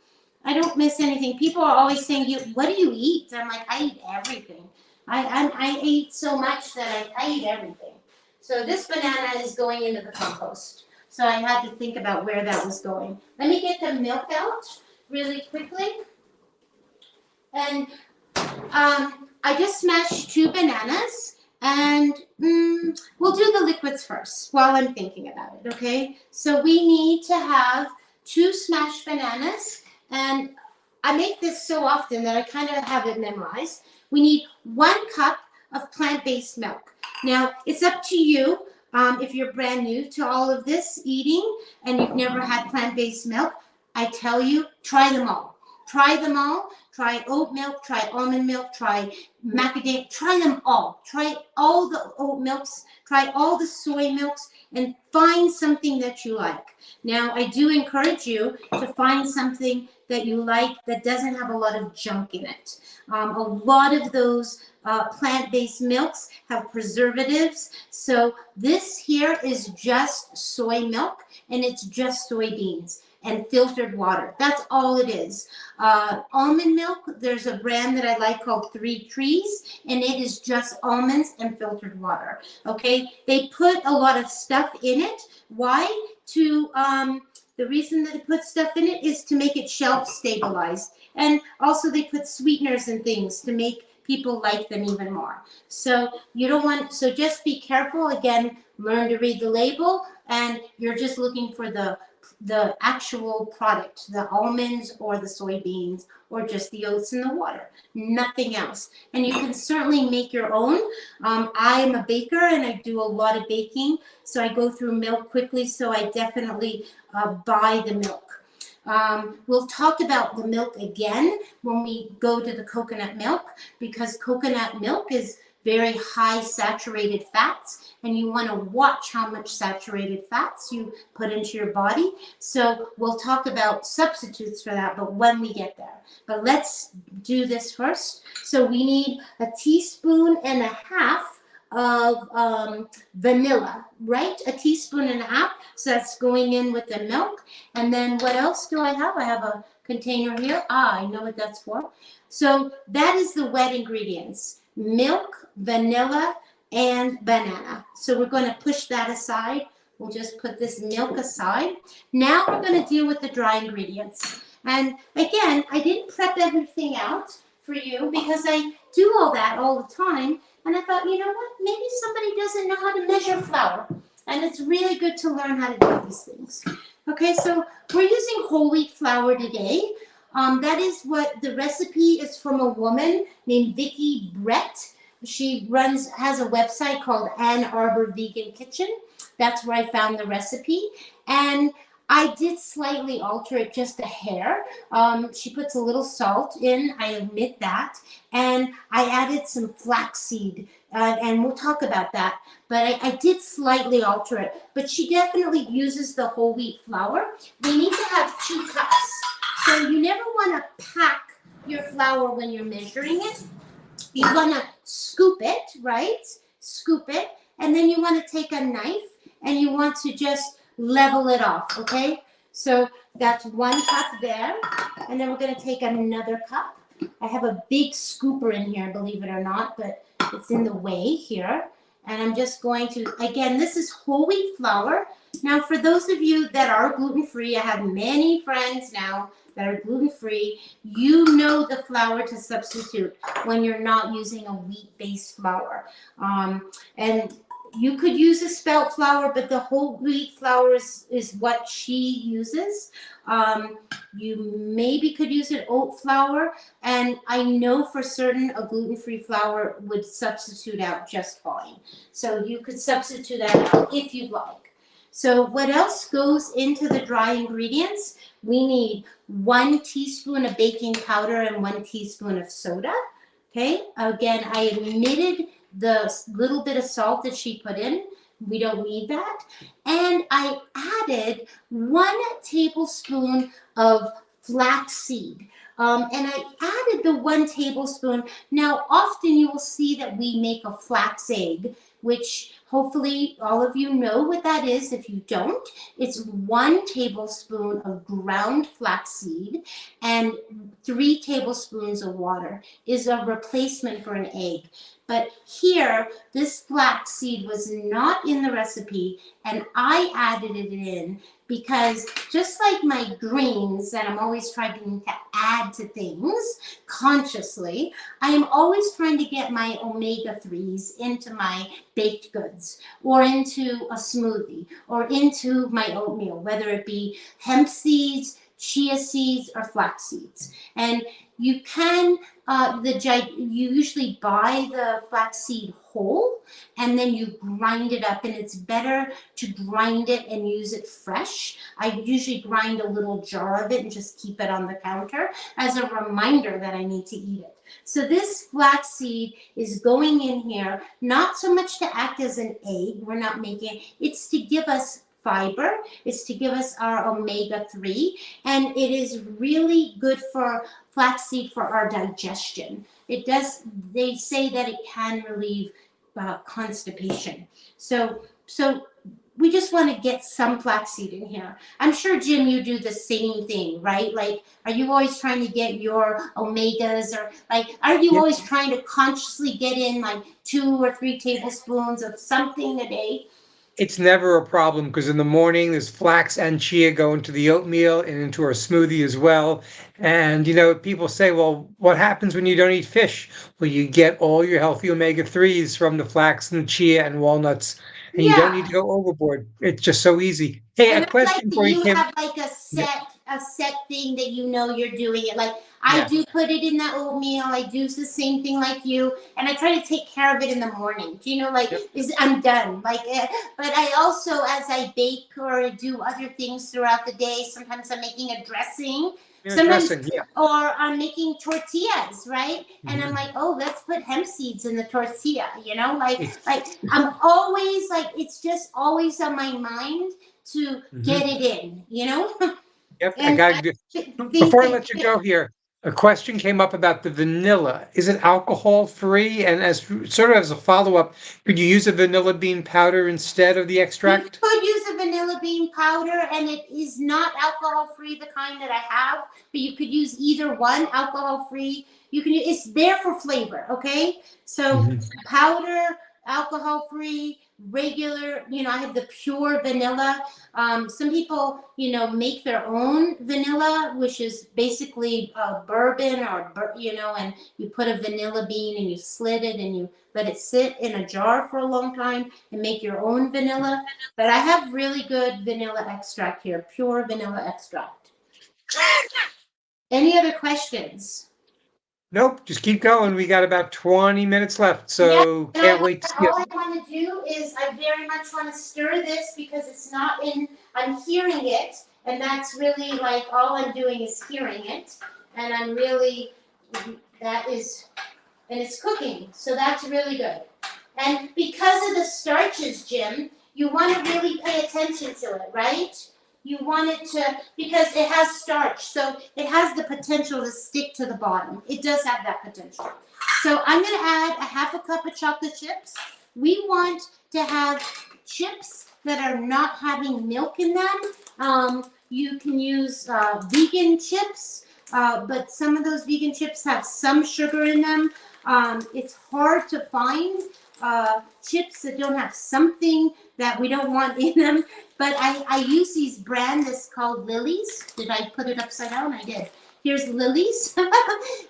I don't miss anything. People are always saying, what do you eat? I'm like, I eat everything. I eat so much that I eat everything. So this banana is going into the compost. So I had to think about where that was going. Let me get the milk out really quickly. And I just smashed 2 bananas, and we'll do the liquids first while I'm thinking about it, okay? So we need to have 2 smashed bananas, and I make this so often that I kind of have it memorized. We need 1 cup of plant-based milk. Now, it's up to you if you're brand new to all of this eating and you've never had plant-based milk. I tell you, try them all. Try them all. Try oat milk, try almond milk, try macadamia, try them all. Try all the oat milks, try all the soy milks, and find something that you like. Now, I do encourage you to find something that you like that doesn't have a lot of junk in it. A lot of those plant-based milks have preservatives. So this here is just soy milk, and it's just soybeans and filtered water. That's all it is. Almond milk, there's a brand that I like called 3 Trees, and it is just almonds and filtered water. Okay, they put a lot of stuff in it. Why? The reason that they put stuff in it is to make it shelf stabilized, and also they put sweeteners and things to make people like them even more. So so just be careful. Again, learn to read the label, and you're just looking for the actual product, the almonds or the soybeans or just the oats and the water, nothing else. And you can certainly make your own. I am a baker and I do a lot of baking, so I go through milk quickly, so I definitely buy the milk. We'll talk about the milk again when we go to the coconut milk, because coconut milk is very high saturated fats, and you want to watch how much saturated fats you put into your body. So we'll talk about substitutes for that, but when we get there. But let's do this first. So we need 1.5 teaspoons of vanilla, right? 1.5 teaspoons. So that's going in with the milk. And then what else do I have? I have a container here. I know what that's for. So that is the wet ingredients: milk, vanilla, and banana. So we're going to push that aside. We'll just put this milk aside. Now we're going to deal with the dry ingredients. And again, I didn't prep everything out for you because I do all that all the time. And I thought, you know what? Maybe somebody doesn't know how to measure flour. And it's really good to learn how to do these things. Okay, so we're using whole wheat flour today. That is what the recipe is, from a woman named Vicki Brett. She has a website called Ann Arbor Vegan Kitchen. That's where I found the recipe. And I did slightly alter it just a hair. She puts a little salt in, I admit that. And I added some flaxseed, and we'll talk about that. But I did slightly alter it. But she definitely uses the whole wheat flour. We need to have 2 cups. So you never want to pack your flour when you're measuring it. You want to scoop it, right? Scoop it. And then you want to take a knife and you want to just level it off, okay? So that's 1 cup there. And then we're going to take another cup. I have a big scooper in here, believe it or not, but it's in the way here. And I'm just going to, again, this is whole wheat flour. Now, for those of you that are gluten-free, I have many friends now that are gluten-free. You know the flour to substitute when you're not using a wheat-based flour. And you could use a spelt flour, but the whole wheat flour is what she uses. You maybe could use an oat flour, and I know for certain a gluten-free flour would substitute out just fine. So you could substitute that out if you'd like. So what else goes into the dry ingredients? We need 1 teaspoon of baking powder and 1 teaspoon of soda. Okay, again, I omitted the little bit of salt that she put in. We don't need that. And I added 1 tablespoon of flaxseed. And I added the 1 tablespoon. Now, often you will see that we make a flax egg, which hopefully all of you know what that is. If you don't, it's 1 tablespoon of ground flaxseed and 3 tablespoons of water is a replacement for an egg. But here, this flaxseed was not in the recipe, and I added it in because just like my greens that I'm always trying to add to things consciously, I am always trying to get my omega-3s into my baked goods or into a smoothie or into my oatmeal, whether it be hemp seeds, chia seeds, or flax seeds. And you can, you usually buy the flaxseed whole and then you grind it up, and it's better to grind it and use it fresh. I usually grind a little jar of it and just keep it on the counter as a reminder that I need to eat it. So this flaxseed is going in here, not so much to act as an egg, we're not making, it's to give us fiber, it's to give us our omega-3, and it is really good for flaxseed for our digestion. It does, they say that it can relieve constipation. So we just want to get some flaxseed in here. I'm sure, Jim, you do the same thing, right? Like, are you always trying to get your omegas, or like, are you always trying to consciously get in like 2 or 3 tablespoons of something a day? It's never a problem because in the morning there's flax and chia go into the oatmeal and into our smoothie as well. And, you know, people say, well, what happens when you don't eat fish? Well, you get all your healthy omega-3s from the flax and chia and walnuts, and you don't need to go overboard. It's just so easy. Hey, And a I like question that for you, you Kim. have like a set thing that you know you're doing it. Like I do put it in the oatmeal. I do the same thing like you, and I try to take care of it in the morning. Do you know, like I'm done. Like, but I also, as I bake or do other things throughout the day, sometimes I'm making a dressing. Sometimes, or I'm making tortillas, right? And I'm like, oh, let's put hemp seeds in the tortilla. You know, like I'm always like, it's just always on my mind to get it in. You know. Yep, I got to do. Before I let you go here, a question came up about the vanilla. Is it alcohol free? And as sort of as a follow-up, could you use a vanilla bean powder instead of the extract? You could use a vanilla bean powder, and it is not alcohol free, the kind that I have, but you could use either one, alcohol free. You can, it's there for flavor, okay? So powder, alcohol-free, regular, I have the pure vanilla. Some people, make their own vanilla, which is basically bourbon and you put a vanilla bean and you slit it and you let it sit in a jar for a long time and make your own vanilla. But I have really good vanilla extract here, pure vanilla extract. Any other questions? Nope, just keep going. We got about 20 minutes left, so can't wait to all I want to do is I very much want to stir this because it's not in, I'm hearing it, and that's really like all I'm doing is hearing it, and I'm really, and it's cooking, so that's really good. And because of the starches, Jim, you want to really pay attention to it, right? You want it to, because it has starch, so it has the potential to stick to the bottom. It does have that potential. So I'm going to add a half a cup of chocolate chips. We want to have chips that are not having milk in them. You can use vegan chips, but some of those vegan chips have some sugar in them. It's hard to find chips that don't have something that we don't want in them. But I use these brand that's called Lily's. Did I put it upside down? I did. Here's Lily's.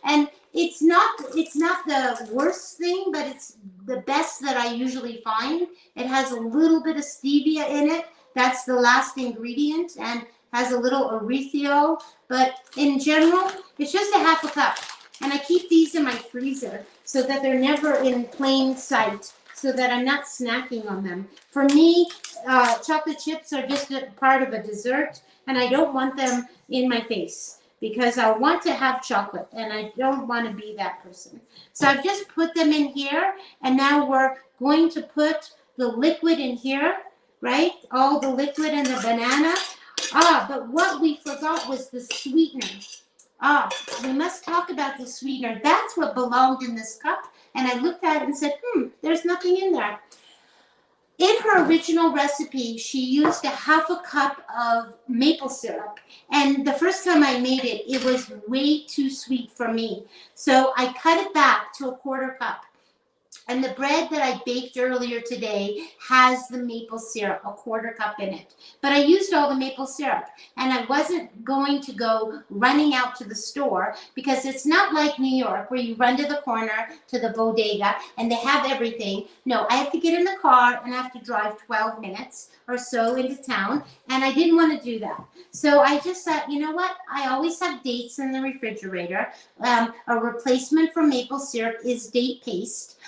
And it's not the worst thing, but it's the best that I usually find. It has a little bit of stevia in it. That's the last ingredient, and has a little erythritol. But in general, it's just a half a cup. And I keep these in my freezer so that they're never in plain sight, so that I'm not snacking on them. For me, chocolate chips are just a part of a dessert, and I don't want them in my face because I want to have chocolate, and I don't want to be that person. So I've just put them in here, and now we're going to put the liquid in here, right? All the liquid and the banana. But what we forgot was the sweetener. We must talk about the sweetener. That's what belonged in this cup. And I looked at it and said, there's nothing in there. In her original recipe, she used a half a cup of maple syrup. And the first time I made it, it was way too sweet for me. So I cut it back to a quarter cup. And the bread that I baked earlier today has the maple syrup, a quarter cup in it. But I used all the maple syrup, and I wasn't going to go running out to the store because it's not like New York where you run to the corner to the bodega and they have everything. No, I have to get in the car and I have to drive 12 minutes or so into town, and I didn't want to do that. So I just thought, you know what? I always have dates in the refrigerator. A replacement for maple syrup is date paste.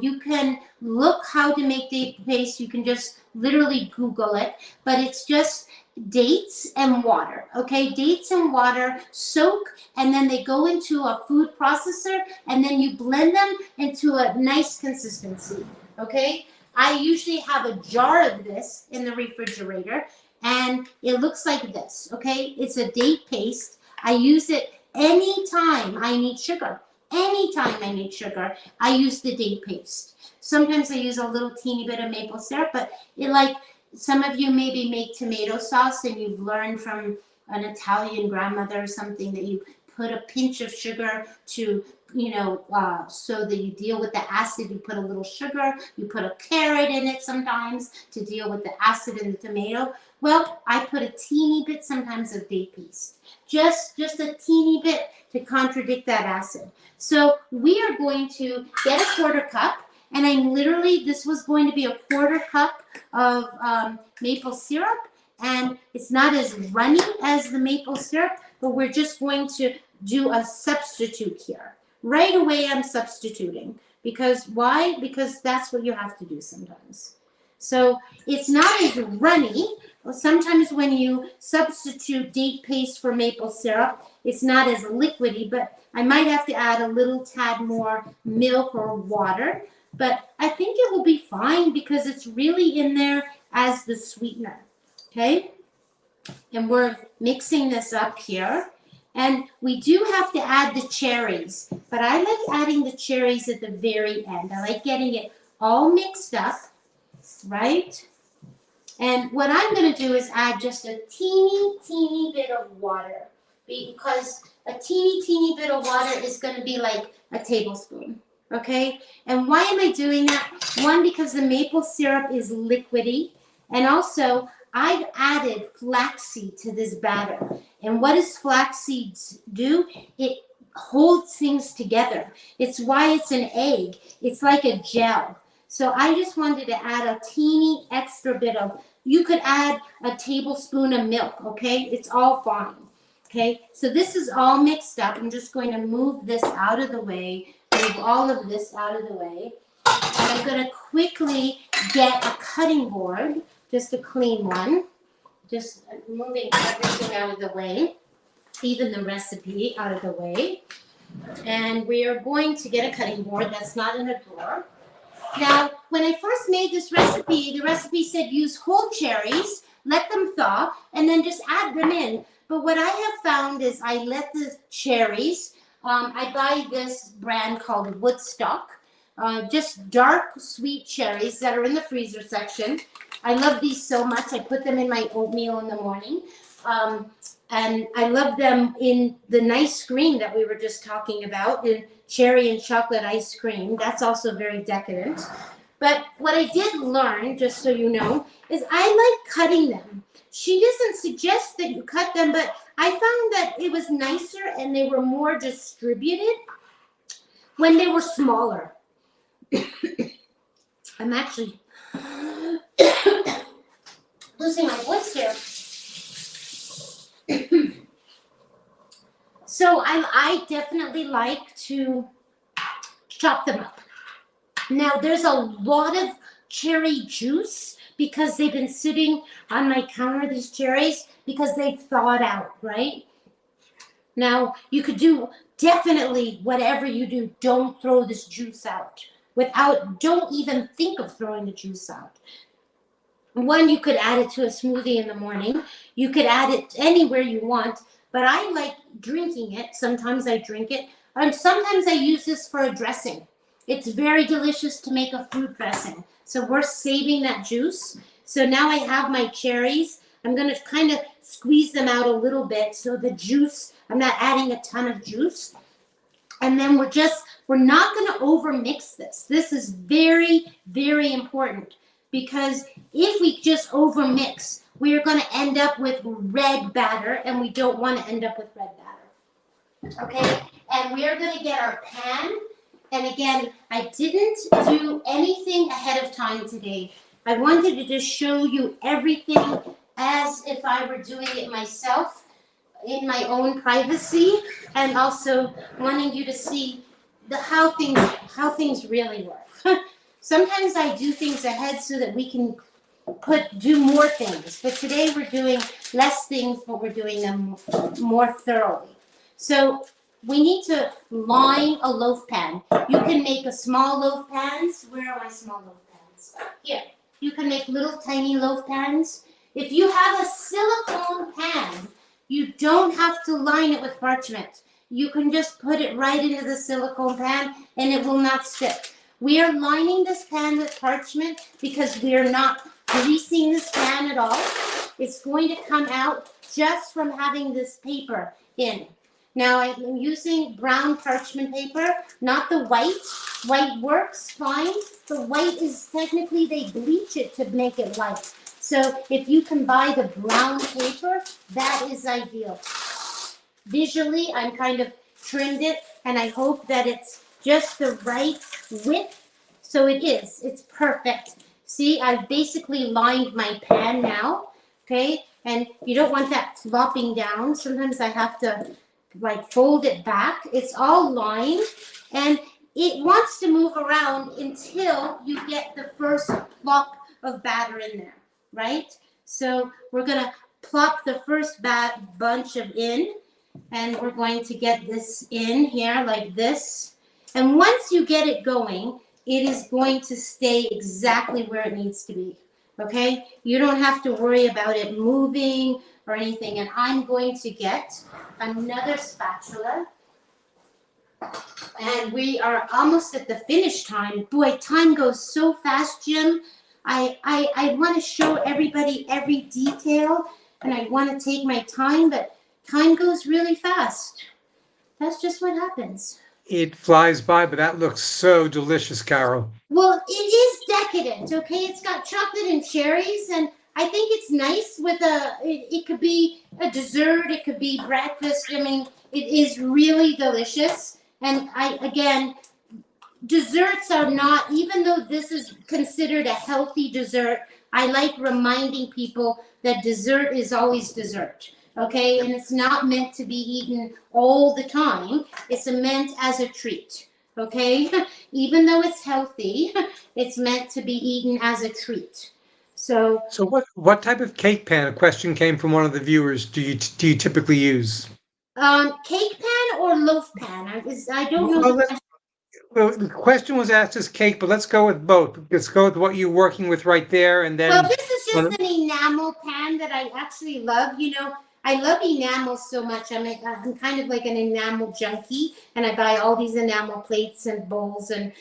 You can look how to make date paste. You can just literally Google it, but it's just dates and water, okay? Dates and water soak, and then they go into a food processor, and then you blend them into a nice consistency, okay? I usually have a jar of this in the refrigerator, and it looks like this, okay? It's a date paste. I use it anytime I need sugar. Anytime I need sugar, I use the date paste. Sometimes I use a little teeny bit of maple syrup, but some of you maybe make tomato sauce and you've learned from an Italian grandmother or something that you put a pinch of sugar to, so that you deal with the acid. You put a little sugar, you put a carrot in it sometimes to deal with the acid in the tomato. Well, I put a teeny bit sometimes of date paste, just a teeny bit to contradict that acid. So we are going to get a quarter cup, and this was going to be a quarter cup of maple syrup, and it's not as runny as the maple syrup, but we're just going to do a substitute here. Right away I'm substituting. Because why? Because that's what you have to do sometimes. So it's not as runny. Sometimes when you substitute date paste for maple syrup, it's not as liquidy, but I might have to add a little tad more milk or water. But I think it will be fine because it's really in there as the sweetener, okay? And we're mixing this up here. And we do have to add the cherries, but I like adding the cherries at the very end. I like getting it all mixed up, right? And what I'm going to do is add just a teeny bit of water, because a teeny bit of water is going to be like a tablespoon, Okay, and why am I doing that? One, because the maple syrup is liquidy, and also I've added flaxseed to this batter. And what does flaxseed do? It holds things together. It's why it's an egg. It's like a gel. So I just wanted to add a teeny extra bit of, you could add a tablespoon of milk, okay? It's all fine. Okay, so this is all mixed up. I'm just going to move this out of the way, move all of this out of the way. And I'm going to quickly get a cutting board, just a clean one. Just moving everything out of the way, even the recipe out of the way. And we are going to get a cutting board that's not in a drawer. Now, when I first made this recipe, the recipe said use whole cherries, let them thaw, and then just add them in. But what I have found is I let the cherries, I buy this brand called Woodstock, just dark sweet cherries that are in the freezer section. I love these so much. I put them in my oatmeal in the morning. And I love them in the nice cream that we were just talking about, in cherry and chocolate ice cream. That's also very decadent. But what I did learn, just so you know, is I like cutting them. She doesn't suggest that you cut them, but I found that it was nicer and they were more distributed when they were smaller. I'm actually losing my voice here. So I definitely like to chop them up. Now there's a lot of cherry juice because they've been sitting on my counter, these cherries, because they've thawed out, right? Now you could do definitely whatever you do, don't throw this juice out. Don't even think of throwing the juice out. One, you could add it to a smoothie in the morning. You could add it anywhere you want, but I like drinking it. Sometimes I drink it, and sometimes I use this for a dressing. It's very delicious to make a fruit dressing. So we're saving that juice. So now I have my cherries. I'm going to kind of squeeze them out a little bit so the juice, I'm not adding a ton of juice. And then we're not going to over mix this. This is very, very important. Because if we just over mix, we are going to end up with red batter, and we don't want to end up with red batter. Okay, and we are going to get our pan. And again, I didn't do anything ahead of time today. I wanted to just show you everything as if I were doing it myself in my own privacy, and also wanting you to see how things really work. Sometimes I do things ahead so that we can do more things. But today we're doing less things, but we're doing them more thoroughly. So we need to line a loaf pan. You can make a small loaf pans. Where are my small loaf pans? Here. You can make little tiny loaf pans. If you have a silicone pan, you don't have to line it with parchment. You can just put it right into the silicone pan and it will not stick. We are lining this pan with parchment because we are not greasing this pan at all. It's going to come out just from having this paper in. Now I'm using brown parchment paper, not the white. White works fine. The white is technically, they bleach it to make it white. So if you can buy the brown paper, that is ideal. Visually, I'm kind of trimmed it, and I hope that it's just the right width. So it is. It's perfect. See, I've basically lined my pan now, okay? And you don't want that flopping down. Sometimes I have to like fold it back. It's all lined, and it wants to move around until you get the first plop of batter in there, right? So we're gonna plop the first bunch of in, and we're going to get this in here like this. And once you get it going, it is going to stay exactly where it needs to be, okay? You don't have to worry about it moving or anything. And I'm going to get another spatula. And we are almost at the finish time. Boy, time goes so fast, Jim. I want to show everybody every detail, and I want to take my time, but time goes really fast. That's just what happens. It flies by, but that looks so delicious, Carol. Well, it is decadent, okay? It's got chocolate and cherries, and I think it's nice with it could be a dessert, it could be breakfast. I mean, it is really delicious. And again, desserts are not, even though this is considered a healthy dessert, I like reminding people that dessert is always dessert. Okay, and it's not meant to be eaten all the time. It's meant as a treat. Okay, even though it's healthy, it's meant to be eaten as a treat. So, So what type of cake pan? A question came from one of the viewers. Do you typically use? cake pan or loaf pan? I don't know Well, the question. well, the question was asked as cake, but let's go with both. Let's go with what you're working with right there, and Well, then this is just an enamel pan that I actually love. You know, I love enamel so much. I'm kind of like an enamel junkie, and I buy all these enamel plates and bowls. And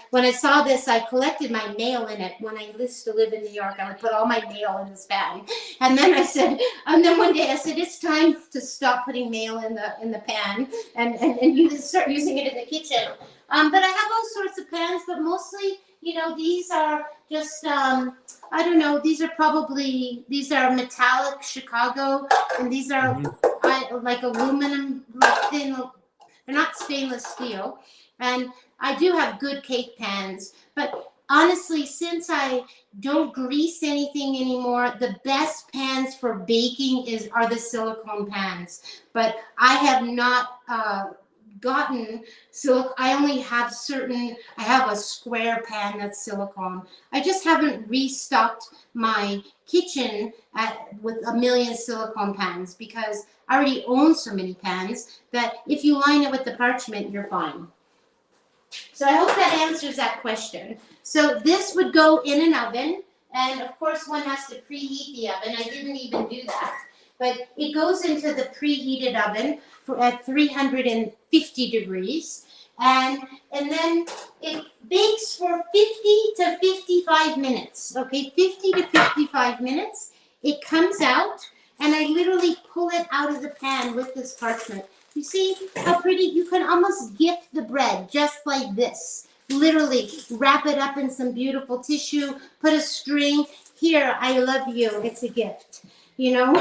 when I saw this, I collected my mail in it. When I used to live in New York, I would put all my mail in this pan. And then and then one day I said, it's time to stop putting mail in the pan and you start using it in the kitchen. But I have all sorts of pans, but mostly, you know, these are just I don't know. These are metallic Chicago, and these are like aluminum, like thin. They're not stainless steel, and I do have good cake pans. But honestly, since I don't grease anything anymore, the best pans for baking are the silicone pans. But I have not gotten I only have I have a square pan that's silicone. I just haven't restocked my kitchen with a million silicone pans because I already own so many pans that if you line it with the parchment, you're fine. So I hope that answers that question. So this would go in an oven, and of course one has to preheat the oven. I didn't even do that. But it goes into the preheated oven at 350 degrees, and then it bakes for 50 to 55 minutes. Okay, 50 to 55 minutes. It comes out, and I literally pull it out of the pan with this parchment. You see how pretty? You can almost gift the bread just like this. Literally wrap it up in some beautiful tissue, put a string. Here, I love you. It's a gift. You know,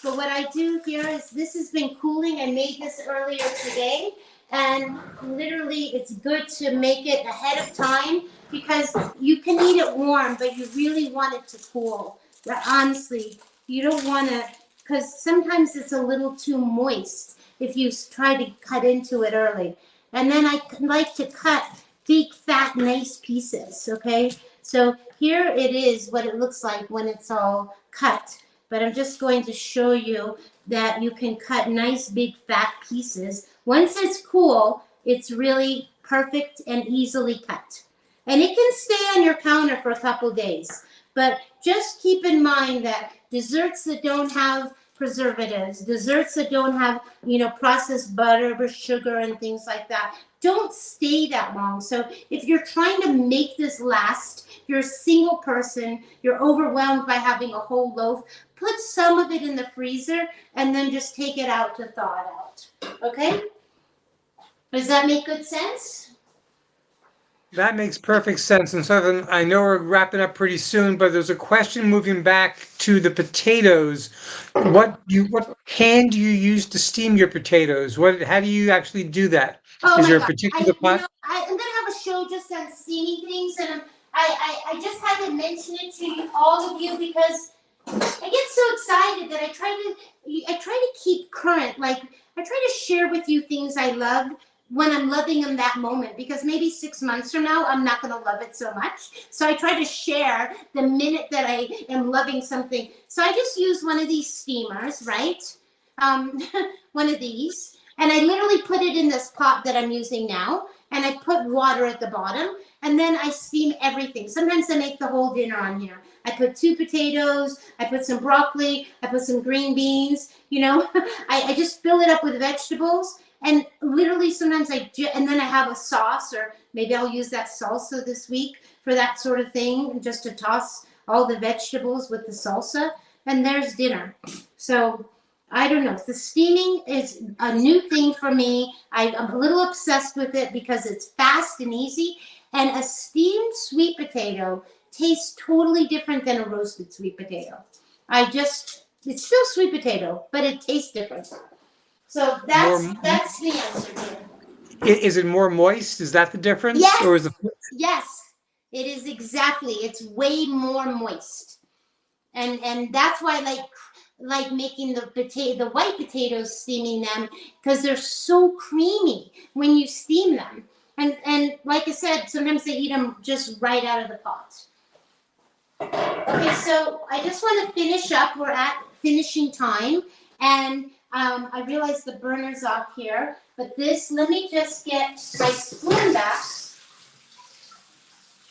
but what I do here is this has been cooling. I made this earlier today, and literally it's good to make it ahead of time because you can eat it warm, but you really want it to cool. But honestly, you don't want to, because sometimes it's a little too moist if you try to cut into it early. And then I like to cut big, fat, nice pieces, okay? So here it is what it looks like when it's all cut. But I'm just going to show you that you can cut nice, big, fat pieces. Once it's cool, it's really perfect and easily cut. And it can stay on your counter for a couple days. But just keep in mind that desserts that don't have preservatives, desserts that don't have, you know, processed butter or sugar and things like that, don't stay that long. So if you're trying to make this last, you're a single person, you're overwhelmed by having a whole loaf, put some of it in the freezer and then just take it out to thaw it out. Okay? Does that make good sense? That makes perfect sense. And so then I know we're wrapping up pretty soon, but there's a question moving back to the potatoes. What pan do you use to steam your potatoes? How do you actually do that? Oh Is my there a God! particular pot? I'm gonna have a show just on steaming things, and I just had to mention it to all of you because I get so excited that I try to keep current. Like I try to share with you things I love when I'm loving them that moment, because maybe 6 months from now I'm not going to love it so much. So I try to share the minute that I am loving something. So I just use one of these steamers, right? One of these, and I literally put it in this pot that I'm using now, and I put water at the bottom, and then I steam everything. Sometimes I make the whole dinner on here. I put 2 potatoes, I put some broccoli, I put some green beans, you know. I just fill it up with vegetables, and literally sometimes and then I have a sauce, or maybe I'll use that salsa this week for that sort of thing, just to toss all the vegetables with the salsa, and there's dinner. So I don't know. The steaming is a new thing for me. I'm a little obsessed with it because it's fast and easy. And a steamed sweet potato tastes totally different than a roasted sweet potato. It's still sweet potato, but it tastes different. So that's the answer here. Is it more moist? Is that the difference? Yes. Or is it? Yes, it is exactly. It's way more moist. And that's why I like making the white potatoes, steaming them, because they're so creamy when you steam them. And like I said, sometimes they eat them just right out of the pot. Okay, so I just want to finish up. We're at finishing time, and I realize the burner's off here, but let me just get my spoon back.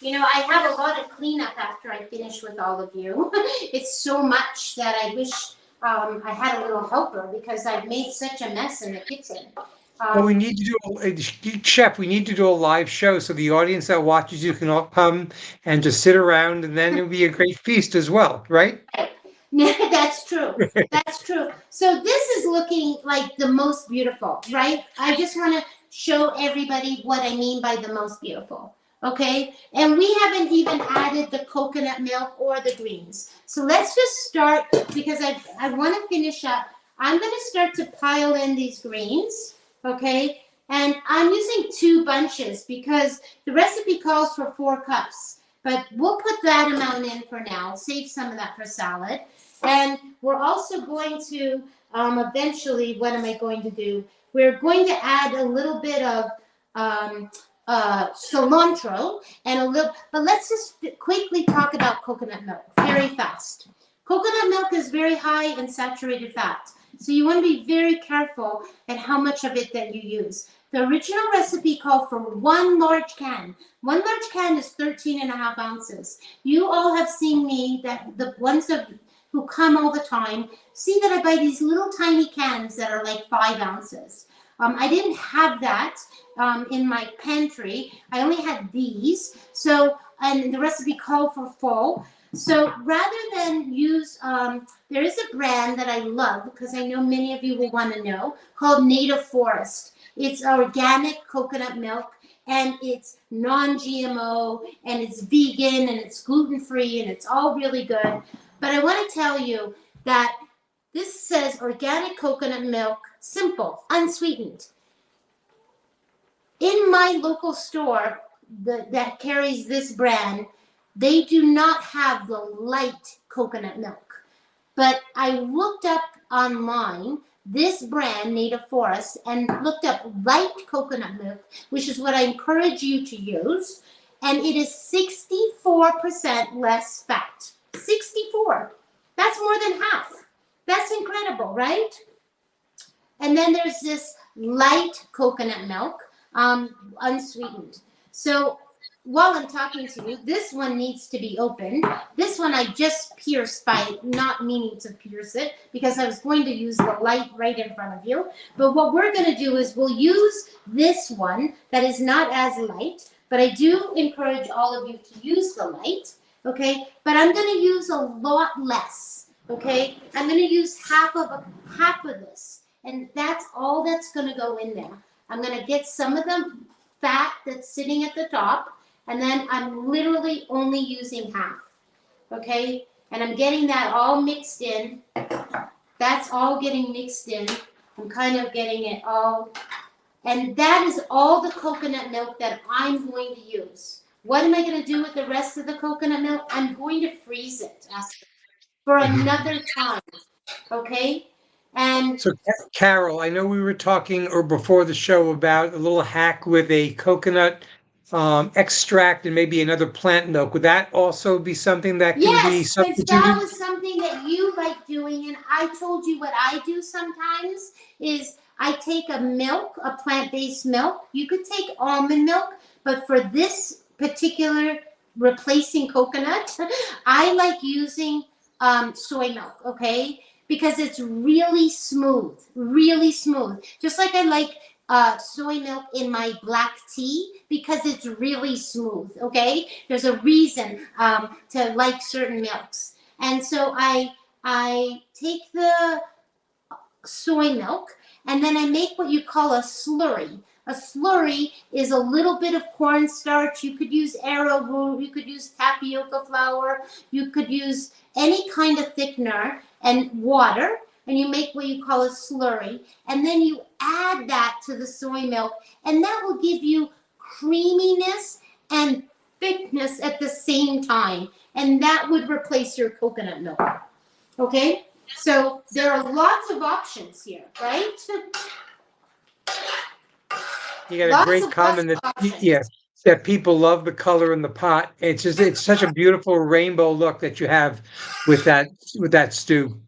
You know, I have a lot of cleanup after I finish with all of you. It's so much that I wish I had a little helper, because I've made such a mess in the kitchen. Well, we need to Chef, we need to do a live show so the audience that watches you can all come and just sit around, and then it'll be a great feast as well, right? That's true. That's true. So this is looking like the most beautiful, right? I just want to show everybody what I mean by the most beautiful. Okay, and we haven't even added the coconut milk or the greens. So let's just start, because I want to finish up. I'm going to start to pile in these greens, okay? And I'm using 2 bunches because the recipe calls for 4 cups. But we'll put that amount in for now, save some of that for salad. And we're also going to, eventually, what am I going to do? We're going to add a little bit of cilantro and but let's just quickly talk about coconut milk very fast. Coconut milk is very high in saturated fat, so you want to be very careful at how much of it that you use. The original recipe called for 1 large can. 1 large can is 13.5 ounces. You all have seen me, that the ones who come all the time, see that I buy these little tiny cans that are like 5 ounces. I didn't have that in my pantry. I only had these. So, and the recipe called for full. So rather than use, there is a brand that I love, because I know many of you will want to know, called Native Forest. It's organic coconut milk, and it's non-GMO, and it's vegan, and it's gluten-free, and it's all really good. But I want to tell you that this says organic coconut milk, simple, unsweetened. In my local store that carries this brand, they do not have the light coconut milk. But I looked up online this brand, Native Forest, and looked up light coconut milk, which is what I encourage you to use. And it is 64% less fat. 64. That's more than half. That's incredible, right? And then there's this light coconut milk, unsweetened. So while I'm talking to you, this one needs to be opened. This one I just pierced by not meaning to pierce it, because I was going to use the light right in front of you. But what we're going to do is we'll use this one that is not as light, but I do encourage all of you to use the light, okay? But I'm going to use a lot less, okay? I'm going to use half of this, and that's all that's going to go in there. I'm going to get some of the fat that's sitting at the top, and then I'm literally only using half, okay? And I'm getting that all mixed in. That's all getting mixed in. I'm kind of getting it all. And that is all the coconut milk that I'm going to use. What am I going to do with the rest of the coconut milk? I'm going to freeze it for another time, okay? And So, Carol, I know we were talking or before the show about a little hack with a coconut extract and maybe another plant milk. Would that also be something that can be yes, because that was something that you like doing, and I told you what I do sometimes is I take a plant-based milk. You could take almond milk, but for this particular replacing coconut, I like using soy milk, okay? Because it's really smooth, just like I like soy milk in my black tea, because it's really smooth, okay? There's a reason to like certain milks. And so I take the soy milk, and then I make what you call a slurry. A slurry is a little bit of cornstarch. You could use arrowroot, you could use tapioca flour, you could use any kind of thickener and water, and you make what you call a slurry. And then you add that to the soy milk, and that will give you creaminess and thickness at the same time. And that would replace your coconut milk. Okay? So there are lots of options here, right? You got a Lots great of comment that options. yeah, that people love the color in the pot. It's such a beautiful rainbow look that you have with that stew.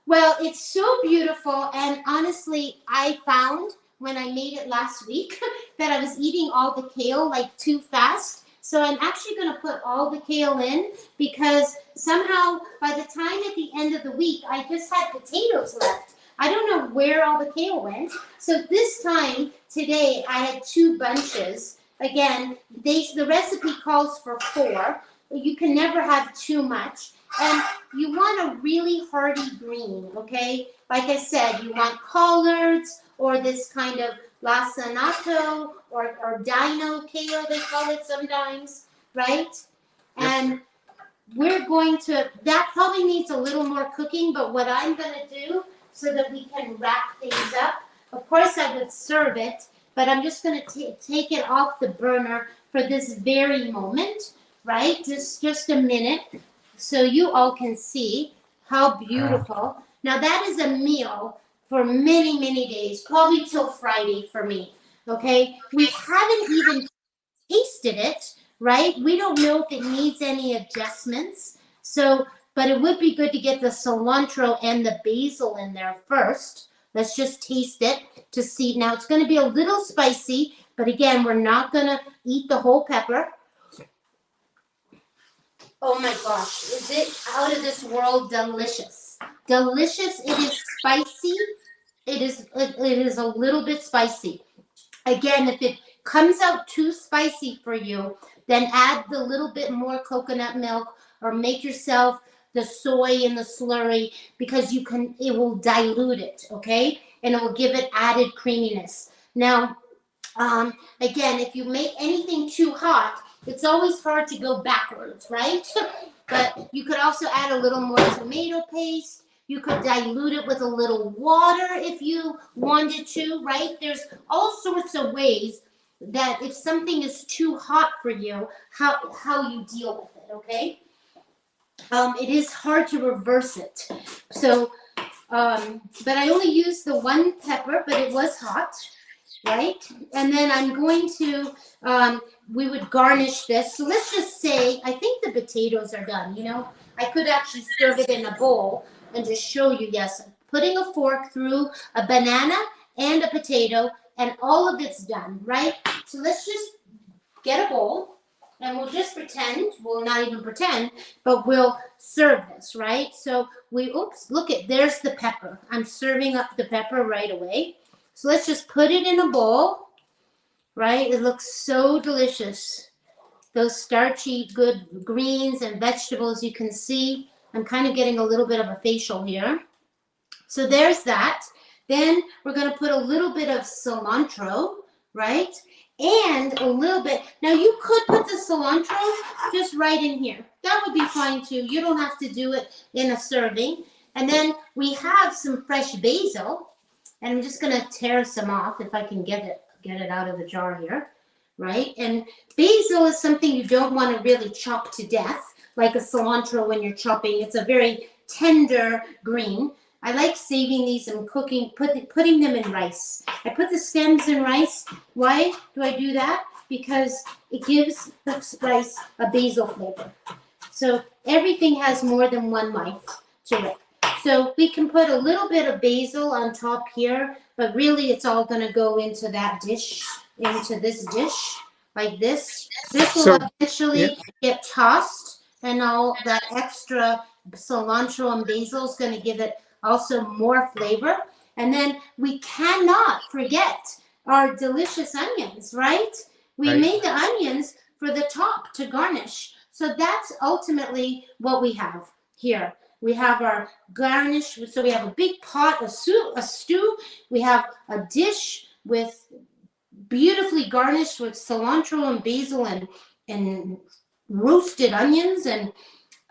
Well, it's so beautiful, and honestly, I found when I made it last week that I was eating all the kale like too fast. So I'm actually going to put all the kale in because somehow by the time at the end of the week, I just had potatoes left. I don't know where all the kale went. So this time today, I had 2 bunches. Again, the recipe calls for 4, but you can never have too much. And you want a really hearty green, okay? Like I said, you want collards or this kind of lacinato or dino kale, they call it sometimes, right? Yep. And we're going to, that probably needs a little more cooking, but what I'm going to do so that we can wrap things up, of course I would serve it, but I'm just going to take it off the burner for this very moment, right? Just a minute so you all can see how beautiful. Now that is a meal for many, many days, probably till Friday for me, okay? We haven't even tasted it, right? We don't know if it needs any adjustments. So, but it would be good to get the cilantro and the basil in there first. Let's just taste it to see. Now it's going to be a little spicy, but again, we're not going to eat the whole pepper. Oh my gosh, is it out of this world delicious? Delicious. It is spicy. It is a little bit spicy. Again, if it comes out too spicy for you, then add the little bit more coconut milk or make yourself the soy in the slurry because it will dilute it, okay? And it will give it added creaminess. Now, again, if you make anything too hot, it's always hard to go backwards, right? But you could also add a little more tomato paste. You could dilute it with a little water if you wanted to, right? There's all sorts of ways that if something is too hot for you, how you deal with it, okay? It is hard to reverse it. So, but I only used the 1 pepper, but it was hot, right? And then I'm going to, we would garnish this. So let's just say, I think the potatoes are done, you know? I could actually serve it in a bowl and just show you, yes, putting a fork through a banana and a potato, and all of it's done, right? So let's just get a bowl, and we'll just pretend, well, not even pretend, but we'll serve this, right? So oops, look there's the pepper. I'm serving up the pepper right away. So let's just put it in a bowl, right? It looks so delicious. Those starchy, good greens and vegetables you can see. I'm kind of getting a little bit of a facial here. So there's that. Then we're going to put a little bit of cilantro, right? And a little bit. Now you could put the cilantro just right in here. That would be fine too. You don't have to do it in a serving. And then we have some fresh basil. And I'm just going to tear some off if I can get it out of the jar here, right? And basil is something you don't want to really chop to death, like a cilantro when you're chopping. It's a very tender green. I like saving these and cooking, putting them in rice. I put the stems in rice. Why do I do that? Because it gives the spice a basil flavor. So everything has more than one life to it. So we can put a little bit of basil on top here, but really it's all going to go into that dish, into this dish, like this. This will eventually get tossed, and all that extra cilantro and basil is going to give it also more flavor. And then we cannot forget our delicious onions, right? We made the onions for the top to garnish. So that's ultimately what we have here. We have our garnish. So we have a big pot of soup, a stew. We have a dish with beautifully garnished with cilantro and basil and roasted onions and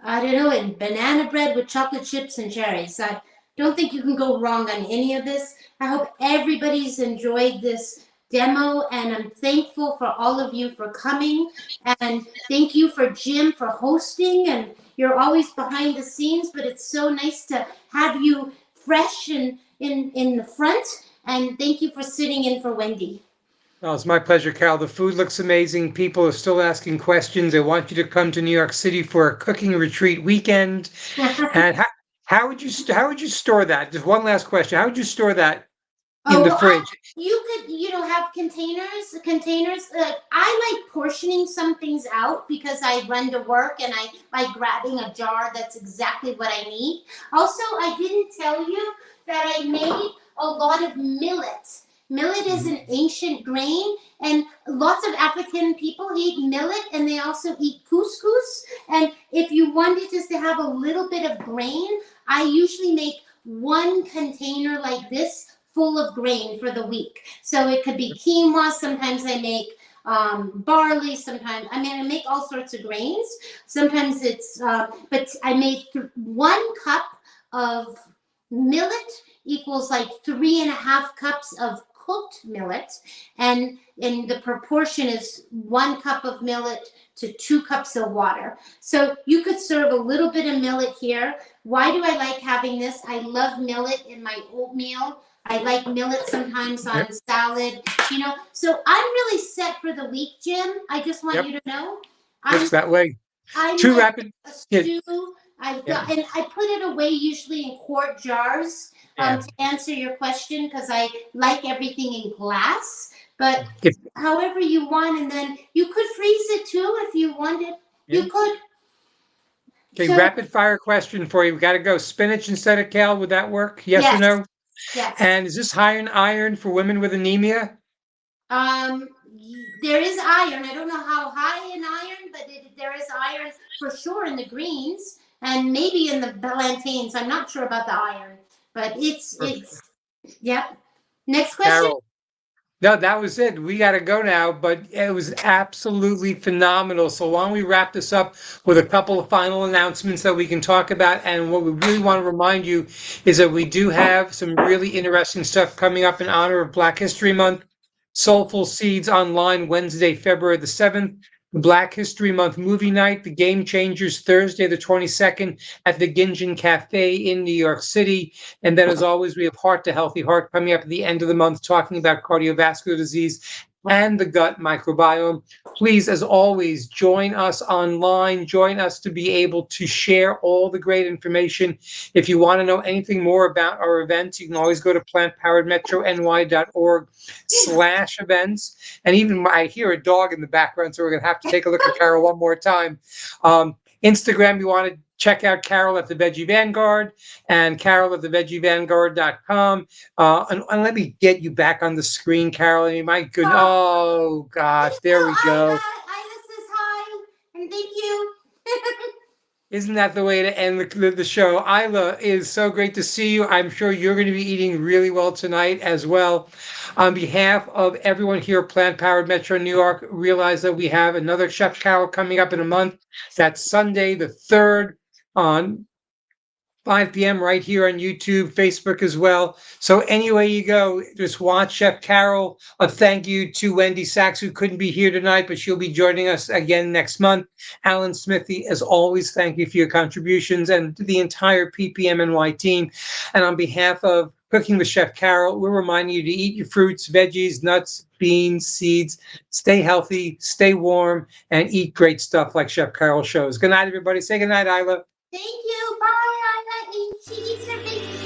I don't know, and banana bread with chocolate chips and cherries. I don't think you can go wrong on any of this. I hope everybody's enjoyed this demo, and I'm thankful for all of you for coming. And thank you for Jim for hosting. And you're always behind the scenes, but it's so nice to have you fresh and in the front. And thank you for sitting in for Wendy. Oh, it's my pleasure, Carol. The food looks amazing. People are still asking questions. They want you to come to New York City for a cooking retreat weekend. And how would you store that? Just one last question. How would you store that in Oh, the well, fridge? you could, have containers. I like portioning some things out because I run to work and I like grabbing a jar that's exactly what I need. Also, I didn't tell you that I made a lot of millet. Millet is an ancient grain, and lots of African people eat millet, and they also eat couscous. And if you wanted just to have a little bit of grain, I usually make one container like this full of grain for the week. So it could be quinoa. Sometimes I make barley. Sometimes I make all sorts of grains. Sometimes it's, but I made 1 cup of millet equals like 3.5 cups of cooked millet, and the proportion is 1 cup of millet to 2 cups of water. So you could serve a little bit of millet here. Why do I like having this? I love millet in my oatmeal. I like millet sometimes on salad, So I'm really set for the week, Jim. I just want you to know. Looks that way. I'm Too like rapid. a Yeah. stew. I've got, and I put it away usually in quart jars to answer your question because I like everything in glass. But however you want, and then you could freeze it too if you wanted. You could. Okay, So, rapid fire question for you. We got to go. Spinach instead of kale, would that work? Yes or yes, no? yes. And is this high in iron for women with anemia? There is iron. I don't know how high in iron, but there is iron for sure in the greens and maybe in the plantains. I'm not sure about the iron, but it's yep. Next question. Carol. No, that was it. We got to go now, but it was absolutely phenomenal. So why don't we wrap this up with a couple of final announcements that we can talk about? And what we really want to remind you is that we do have some really interesting stuff coming up in honor of Black History Month. Soulful Seeds online Wednesday, February the 7th. Black History Month movie night, The Game Changers, Thursday the 22nd at the Gingen Cafe in New York City. And then, as always, we have Heart to Healthy Heart coming up at the end of the month, talking about cardiovascular disease and the gut microbiome. Please, as always, join us online. Join us to be able to share all the great information. If you want to know anything more about our events, you can always go to plantpoweredmetrony.org/events. And even I hear a dog in the background, so we're going to have to take a look at Carol one more time. Instagram, you want to check out Carol at the Veggie Vanguard and Carol at the veggievanguard.com. And let me get you back on the screen, Carol. I mean, my goodness. Oh, gosh. There we go. Isla says hi, and thank you. Isn't that the way to end the show? Isla, it is so great to see you. I'm sure you're going to be eating really well tonight as well. On behalf of everyone here at Plant Powered Metro New York, realize that we have another Chef Carole coming up in a month. That's Sunday the 3rd on 5 p.m. right here on YouTube, Facebook as well. So anyway you go, just watch Chef Carole. A thank you to Wendy Sachs, who couldn't be here tonight, but she'll be joining us again next month. Alan Smithy, as always, thank you for your contributions, and to the entire PPMNY team. And on behalf of Cooking with Chef Carole, we're reminding you to eat your fruits, veggies, nuts, beans, seeds, stay healthy, stay warm, and eat great stuff like Chef Carole shows. Good night, everybody. Say good night, Isla. Thank you. Bye, Isla. And she eats her baby.